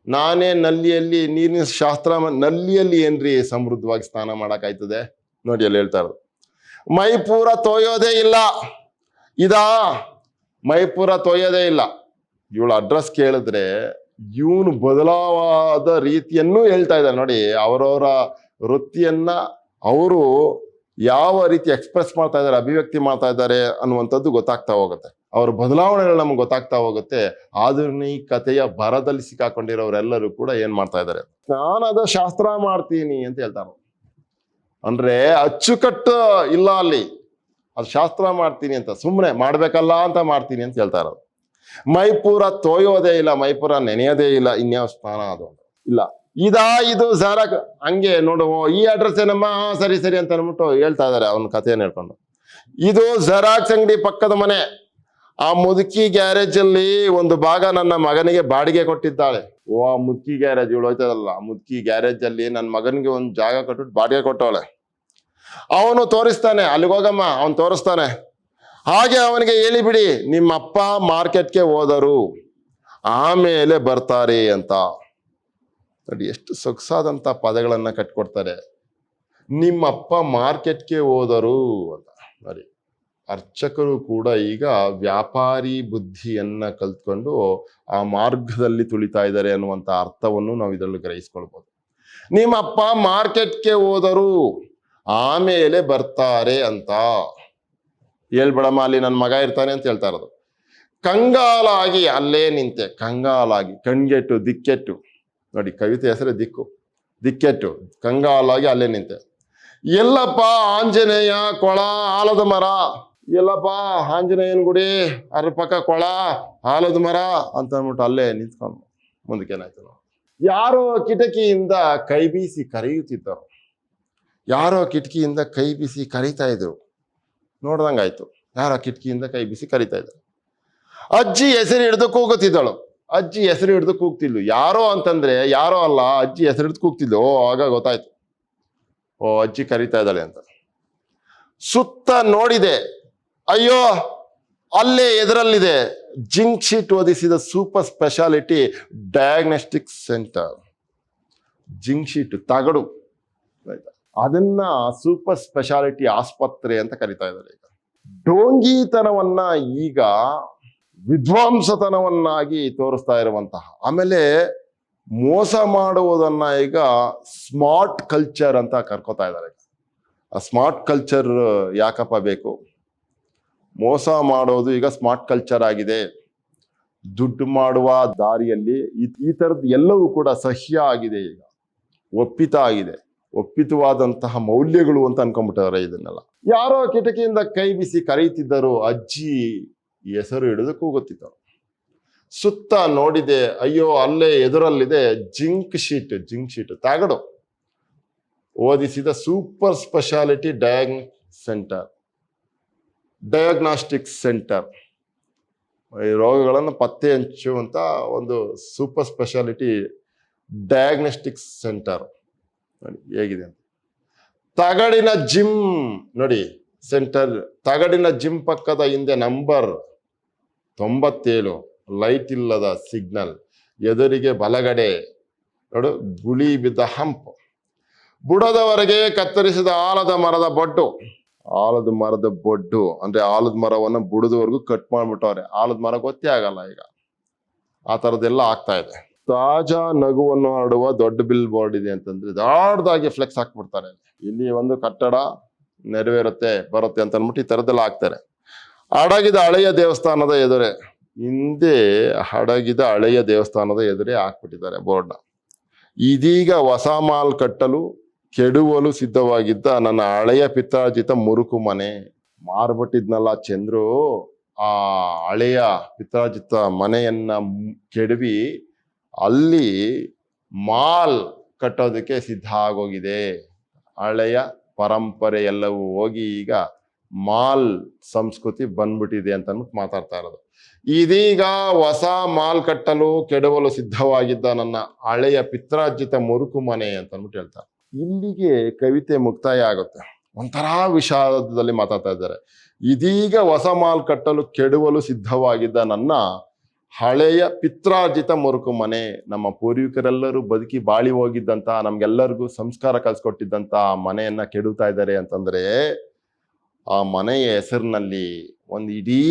ನಾನೇ ನಲ್ಲಿಯಲ್ಲಿ ನೀರಿನ ಶಾಸ್ತ್ರ ನಲ್ಲಿಯಲ್ಲಿ ಏನ್ರಿ ಸಮೃದ್ಧವಾಗಿ ಸ್ನಾನ ಮಾಡಕ್ಕಾಯ್ತದೆ? ನೋಡಿ ಅಲ್ಲಿ ಹೇಳ್ತಾ ಇರೋದು, ಮೈ ಪೂರ ತೋಯೋದೇ ಇಲ್ಲ. ಇದಾ ಮೈಪುರ ತೊಯ್ಯೋದೇ ಇಲ್ಲ. ಇವಳು ಅಡ್ರೆಸ್ ಕೇಳಿದ್ರೆ ಇವನು ಬದಲಾವಾದ ರೀತಿಯನ್ನು ಹೇಳ್ತಾ ಇದ್ದಾರೆ. ನೋಡಿ, ಅವರವರ ವೃತ್ತಿಯನ್ನ ಅವರು ಯಾವ ರೀತಿ ಎಕ್ಸ್ಪ್ರೆಸ್ ಮಾಡ್ತಾ ಇದ್ದಾರೆ, ಅಭಿವ್ಯಕ್ತಿ ಮಾಡ್ತಾ ಇದ್ದಾರೆ ಅನ್ನುವಂಥದ್ದು ಗೊತ್ತಾಗ್ತಾ ಹೋಗುತ್ತೆ. ಅವ್ರ ಬದಲಾವಣೆಗಳು ನಮ್ಗೆ ಗೊತ್ತಾಗ್ತಾ ಹೋಗುತ್ತೆ. ಆಧುನಿಕತೆಯ ಭರದಲ್ಲಿ ಸಿಕ್ಕಾಕೊಂಡಿರೋರೆಲ್ಲರೂ ಕೂಡ ಏನ್ ಮಾಡ್ತಾ ಇದ್ದಾರೆ, ಸ್ನಾನದ ಶಾಸ್ತ್ರ ಮಾಡ್ತೀನಿ ಅಂತ ಹೇಳ್ತಾರೆ. ಅಂದ್ರೆ ಅಚ್ಚುಕಟ್ಟು ಇಲ್ಲ ಅಲ್ಲಿ, ಅದು ಶಾಸ್ತ್ರ ಮಾಡ್ತೀನಿ ಅಂತ ಸುಮ್ಮನೆ ಮಾಡ್ಬೇಕಲ್ಲ ಅಂತ ಮಾಡ್ತೀನಿ ಅಂತ ಹೇಳ್ತಾ ಇರೋದು. ಮೈಪೂರ ತೋಯೋದೇ ಇಲ್ಲ, ಮೈಪೂರ ನೆನೆಯೋದೇ ಇಲ್ಲ, ಇನ್ಯಾವ ಸ್ನಾನ ಅದು ಇಲ್ಲ. ಇದು ಜರಾಕ್ ಹಂಗೆ ನೋಡು, ಈ ಅಡ್ರೆಸ್ ಏನಮ್ಮ, ಸರಿ ಸರಿ ಅಂತ ಅನ್ಬಿಟ್ಟು ಹೇಳ್ತಾ ಇದಾರೆ ಅವನ ಕಥೆಯನ್ನು ಹೇಳ್ಕೊಂಡು. ಇದು ಜೆರಾಕ್ಸ್ ಅಂಗಡಿ ಪಕ್ಕದ ಮನೆ. ಆ ಮುದುಕಿ ಗ್ಯಾರೇಜ್ ಅಲ್ಲಿ ಒಂದು ಭಾಗ ನನ್ನ ಮಗನಿಗೆ ಬಾಡಿಗೆ ಕೊಟ್ಟಿದ್ದಾಳೆ. ಆ ಮುದುಕಿ ಗ್ಯಾರೇಜ್ ಇವಳು ಹೋಯ್ತದಲ್ಲ, ಆ ಮುದುಕಿ ಗ್ಯಾರೇಜ್ ಅಲ್ಲಿ ನನ್ನ ಮಗನಿಗೆ ಒಂದು ಜಾಗ ಕೊಟ್ಬಿಟ್ಟು ಬಾಡಿಗೆ ಕೊಟ್ಟವಳೆ. ಅವನು ತೋರಿಸ್ತಾನೆ, ಅಲ್ಲಿಗೆ ಹೋಗಮ್ಮ, ಅವನು ತೋರಿಸ್ತಾನೆ. ಹಾಗೆ ಅವನಿಗೆ ಹೇಳಿಬಿಡಿ, ನಿಮ್ಮಪ್ಪ ಮಾರ್ಕೆಟ್ಗೆ ಹೋದರು, ಆಮೇಲೆ ಬರ್ತಾರೆ ಅಂತ. ನೋಡಿ ಎಷ್ಟು ಸೊಗಸಾದಂತ ಪದಗಳನ್ನ ಕಟ್ಕೊಡ್ತಾರೆ. ನಿಮ್ಮಪ್ಪ ಮಾರ್ಕೆಟ್ಗೆ ಹೋದರು ಅಂತ. ನೋಡಿ, ಅರ್ಚಕರು ಕೂಡ ಈಗ ವ್ಯಾಪಾರಿ ಬುದ್ಧಿಯನ್ನ ಕಲ್ತ್ಕೊಂಡು ಆ ಮಾರ್ಗದಲ್ಲಿ ತುಳಿತಾ ಇದ್ದಾರೆ ಅನ್ನುವಂತ ಅರ್ಥವನ್ನು ನಾವು ಇದರಲ್ಲಿ ಗ್ರಹಿಸ್ಕೊಳ್ಬಹುದು. ನಿಮ್ಮಪ್ಪ ಮಾರ್ಕೆಟ್ಗೆ ಹೋದರು, ಆಮೇಲೆ ಬರ್ತಾರೆ ಅಂತ ಹೇಳ್ಬೇಡಮ್ಮ, ಅಲ್ಲಿ ನನ್ನ ಮಗ ಇರ್ತಾನೆ ಅಂತ ಹೇಳ್ತಾ ಇರೋದು. ಕಂಗಾಲಾಗಿ ಅಲ್ಲೇ ನಿಂತೆ, ಕಂಗಾಲಾಗಿ, ಕಣ್ಗೆಟ್ಟು ದಿಕ್ಕೆಟ್ಟು. ನೋಡಿ, ಕವಿತೆ ಹೆಸರೇ ದಿಕ್ಕು, ದಿಕ್ಕೆಟ್ಟು, ಕಂಗಾಲಾಗಿ ಅಲ್ಲೇ ನಿಂತೆ. ಎಲ್ಲಪ್ಪ ಆಂಜನೇಯ ಕೊಳ ಆಲದ ಮರ, ಎಲ್ಲಪ್ಪ ಆಂಜನೇಯನ ಗುಡಿ, ಅದ್ರ ಪಕ್ಕ ಕೊಳ ಆಲದ ಮರ ಅಂತ ಅಂದ್ಬಿಟ್ಟು ಅಲ್ಲೇ ನಿಂತ್ಕೊಂಡು ಮುಂದಕ್ಕೆ ಏನಾಯ್ತು, ಯಾರೋ ಕಿಟಕಿಯಿಂದ ಕೈ ಬೀಸಿ ಕರೆಯುತ್ತಿದ್ದರು. ಯಾರೋ ಕಿಟಕಿಯಿಂದ ಕೈ ಬೀಸಿ ಕರೀತಾ ಇದ್ರು. ನೋಡ್ದಂಗಾಯ್ತು, ಯಾರೋ ಕಿಟಕಿಯಿಂದ ಕೈ ಬೀಸಿ ಕರೀತಾ ಇದ್ರು. ಅಜ್ಜಿ ಹೆಸರು ಹಿಡಿದು ಕೂಗುತ್ತಿದ್ದಳು. ಅಜ್ಜಿ ಹೆಸರು ಹಿಡಿದು ಕೂಗ್ತಿದ್ಲು. ಯಾರೋ ಅಂತಂದ್ರೆ ಯಾರೋ ಅಲ್ಲ, ಅಜ್ಜಿ ಹೆಸರು ಹಿಡಿದು ಕೂಗ್ತಿದ್ಲು. ಆಗ ಗೊತ್ತಾಯ್ತು, ಓ ಅಜ್ಜಿ ಕರೀತಾ ಇದ್ದಾಳೆ ಅಂತ. ಸುತ್ತ ನೋಡಿದೆ, ಅಯ್ಯೋ ಅಲ್ಲೇ ಎದುರಲ್ಲಿದೆ ಜಿಂಕ್ ಶೀಟ್ ಓದಿಸಿದ super speciality diagnostic centre. Zinc sheet ತಗಡು, ಅದನ್ನ ಸೂಪರ್ ಸ್ಪೆಷಾಲಿಟಿ ಆಸ್ಪತ್ರೆ ಅಂತ ಕರಿತಾ ಇದ್ದಾರೆ. ಈಗ ಡೋಂಗಿತನವನ್ನ ಈಗ ವಿದ್ವಾಂಸತನವನ್ನಾಗಿ ತೋರಿಸ್ತಾ ಇರುವಂತಹ, ಆಮೇಲೆ ಮೋಸ ಮಾಡುವುದನ್ನ ಈಗ ಸ್ಮಾರ್ಟ್ ಕಲ್ಚರ್ ಅಂತ ಕರ್ಕೋತಾ ಇದ್ದಾರೆ. ಆ ಸ್ಮಾರ್ಟ್ ಕಲ್ಚರ್ ಯಾಕಪ್ಪ ಬೇಕು? ಮೋಸ ಮಾಡೋದು ಈಗ ಸ್ಮಾರ್ಟ್ ಕಲ್ಚರ್ ಆಗಿದೆ. ದುಡ್ಡು ಮಾಡುವ ದಾರಿಯಲ್ಲಿ ಈ ತರದ್ದು ಎಲ್ಲವೂ ಕೂಡ ಸಹ್ಯ ಆಗಿದೆ, ಈಗ ಒಪ್ಪಿತ ಆಗಿದೆ, ಒಪ್ಪಿತವಾದಂತಹ ಮೌಲ್ಯಗಳು ಅಂತ ಅನ್ಕೊಂಡ್ಬಿಟ್ಟಾರೆ ಇದನ್ನೆಲ್ಲ. ಯಾರೋ ಕಿಟಕಿಯಿಂದ ಕೈ ಬಿಸಿ ಕರೀತಿದ್ದರು. ಅಜ್ಜಿ ಹೆಸರು ಹಿಡಿದು ಕೂಗುತ್ತಿದ್ದರು. ಸುತ್ತ ನೋಡಿದೆ, ಅಯ್ಯೋ ಅಲ್ಲೇ ಎದುರಲ್ಲಿದೆ ಜಿಂಕ್ ಶೀಟ್, ಜಿಂಕ್ ಶೀಟ್ ತಗಡು ಓದಿಸಿದ ಸೂಪರ್ ಸ್ಪೆಷಾಲಿಟಿ ಡಯಾಗ್ನಾಸ್ಟಿಕ್ ಸೆಂಟರ್. ಈ ರೋಗಗಳನ್ನು ಪತ್ತೆ ಹಚ್ಚುವಂತ ಒಂದು ಸೂಪರ್ ಸ್ಪೆಷಾಲಿಟಿ ಡಯಾಗ್ನೋಸ್ಟಿಕ್ ಸೆಂಟರ್. ನೋಡಿ ಹೇಗಿದೆ ಅಂತ. ತಗಡಿನ ಜಿಮ್ ನೋಡಿ ಸೆಂಟರ್, ತಗಡಿನ ಜಿಮ್ ಪಕ್ಕದ ಹಿಂದೆ ನಂಬರ್ 97, ಲೈಟ್ ಇಲ್ಲದ ಸಿಗ್ನಲ್, ಎದುರಿಗೆ ಬಲಗಡೆ ನೋಡು ಗುಳಿ ಬಿದ್ದ ಹಂಪ್, ಬುಡದವರೆಗೆ ಕತ್ತರಿಸಿದ ಆಲದ ಮರದ ಬೊಡ್ಡು. ಆಲದ ಮರದ ಬೊಡ್ಡು ಅಂದ್ರೆ ಆಲದ ಮರವನ್ನು ಬುಡದವರೆಗೂ ಕಟ್ ಮಾಡ್ಬಿಟ್ಟವ್ರೆ. ಆಲದ ಮರ ಗೊತ್ತೇ ಆಗಲ್ಲ ಈಗ. ಆ ತರದೆಲ್ಲ ಆಗ್ತಾ ಇದೆ. ತಾಜಾ ನಗುವನ್ನು ಹರಡುವ ದೊಡ್ಡ ಬಿಲ್ ಬೋರ್ಡ್ ಇದೆ ಅಂತಂದ್ರೆ ದೊಡ್ಡದಾಗಿ ಫ್ಲೆಕ್ಸ್ ಹಾಕ್ಬಿಡ್ತಾರೆ. ಇಲ್ಲಿ ಒಂದು ಕಟ್ಟಡ ನೆರವೇರುತ್ತೆ ಬರುತ್ತೆ ಅಂತ ಅಂದ್ಬಿಟ್ಟು ಈ ತರದೆಲ್ಲ ಹಾಕ್ತಾರೆ. ಅಡಗಿದ ಹಳೆಯ ದೇವಸ್ಥಾನದ ಎದುರೇ, ಹಿಂದೆ ಹಡಗಿದ ಹಳೆಯ ದೇವಸ್ಥಾನದ ಎದುರೇ ಹಾಕ್ಬಿಟ್ಟಿದ್ದಾರೆ ಬೋರ್ಡ್ನ. ಇದೀಗ ಹೊಸ ಮಾಲ್ ಕಟ್ಟಲು ಕೆಡುವಲು ಸಿದ್ಧವಾಗಿದ್ದ ನನ್ನ ಹಳೆಯ ಪಿತ್ರಾರ್ಜಿತ ಮುರುಕು ಮನೆ. ಮಾರ್ಬಿಟ್ಟಿದ್ನಲ್ಲ ಚಂದ್ರು, ಆ ಹಳೆಯ ಪಿತ್ರಾರ್ಜಿತ ಮನೆಯನ್ನ ಕೆಡವಿ ಅಲ್ಲಿ ಮಾಲ್ ಕಟ್ಟೋದಕ್ಕೆ ಸಿದ್ಧ ಆಗೋಗಿದೆ. ಹಳೆಯ ಪರಂಪರೆ ಎಲ್ಲವೂ ಹೋಗಿ ಈಗ ಮಾಲ್ ಸಂಸ್ಕೃತಿ ಬಂದ್ಬಿಟ್ಟಿದೆ ಅಂತ ಅಂದ್ಬಿಟ್ಟು ಮಾತಾಡ್ತಾ ಇರೋದು. ಇದೀಗ ಹೊಸ ಮಾಲ್ ಕಟ್ಟಲು ಕೆಡವಲು ಸಿದ್ಧವಾಗಿದ್ದ ನನ್ನ ಹಳೆಯ ಪಿತ್ರಾರ್ಜಿತ ಮುರುಕು ಮನೆ ಅಂತ ಅಂದ್ಬಿಟ್ಟು ಹೇಳ್ತಾರೆ. ಇಲ್ಲಿಗೆ ಕವಿತೆ ಮುಕ್ತಾಯ ಆಗುತ್ತೆ. ಒಂಥರ ವಿಷಾದದಲ್ಲಿ ಮಾತಾಡ್ತಾ ಇದ್ದಾರೆ. ಇದೀಗ ಹೊಸ ಮಾಲ್ ಕಟ್ಟಲು ಕೆಡವಲು ಸಿದ್ಧವಾಗಿದ್ದ ನನ್ನ ಹಳೆಯ ಪಿತ್ರಾರ್ಜಿತ ಮುರುಕು ಮನೆ, ನಮ್ಮ ಪೂರ್ವಿಕರೆಲ್ಲರೂ ಬದುಕಿ ಬಾಳಿ ಹೋಗಿದ್ದಂತ, ನಮ್ಗೆಲ್ಲರಿಗೂ ಸಂಸ್ಕಾರ ಕಲ್ಸ್ಕೊಟ್ಟಿದ್ದಂತ ಆ ಮನೆಯನ್ನ ಕೆಡುತ್ತಾ ಇದ್ದಾರೆ ಅಂತಂದ್ರೆ, ಆ ಮನೆಯ ಹೆಸರಿನಲ್ಲಿ ಒಂದು ಇಡೀ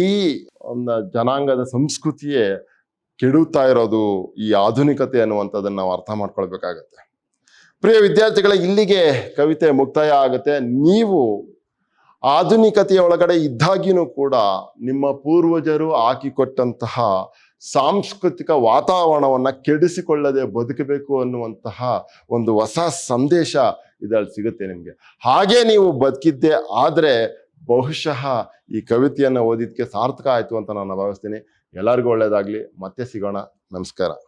ಒಂದು ಜನಾಂಗದ ಸಂಸ್ಕೃತಿಯೇ ಕೆಡುತ್ತಾ ಇರೋದು ಈ ಆಧುನಿಕತೆ ಅನ್ನುವಂಥದ್ದನ್ನು ನಾವು ಅರ್ಥ ಮಾಡ್ಕೊಳ್ಬೇಕಾಗತ್ತೆ. ಪ್ರಿಯ ವಿದ್ಯಾರ್ಥಿಗಳೇ, ಇಲ್ಲಿಗೆ ಕವಿತೆ ಮುಕ್ತಾಯ ಆಗುತ್ತೆ. ನೀವು ಆಧುನಿಕತೆಯ ಒಳಗಡೆ ಇದ್ದಾಗಿನೂ ಕೂಡ ನಿಮ್ಮ ಪೂರ್ವಜರು ಹಾಕಿಕೊಟ್ಟಂತಹ ಸಾಂಸ್ಕೃತಿಕ ವಾತಾವರಣವನ್ನ ಕೆಡಿಸಿಕೊಳ್ಳದೆ ಬದುಕಬೇಕು ಅನ್ನುವಂತಹ ಒಂದು ಹೊಸ ಸಂದೇಶ ಇದ್ರಲ್ಲಿ ಸಿಗುತ್ತೆ ನಿಮ್ಗೆ. ಹಾಗೆ ನೀವು ಬದುಕಿದ್ದೆ ಆದ್ರೆ ಬಹುಶಃ ಈ ಕವಿತೆಯನ್ನು ಓದಿದ್ಕೆ ಸಾರ್ಥಕ ಆಯ್ತು ಅಂತ ನಾನು ಭಾವಿಸ್ತೀನಿ. ಎಲ್ಲರಿಗೂ ಒಳ್ಳೇದಾಗ್ಲಿ. ಮತ್ತೆ ಸಿಗೋಣ. ನಮಸ್ಕಾರ.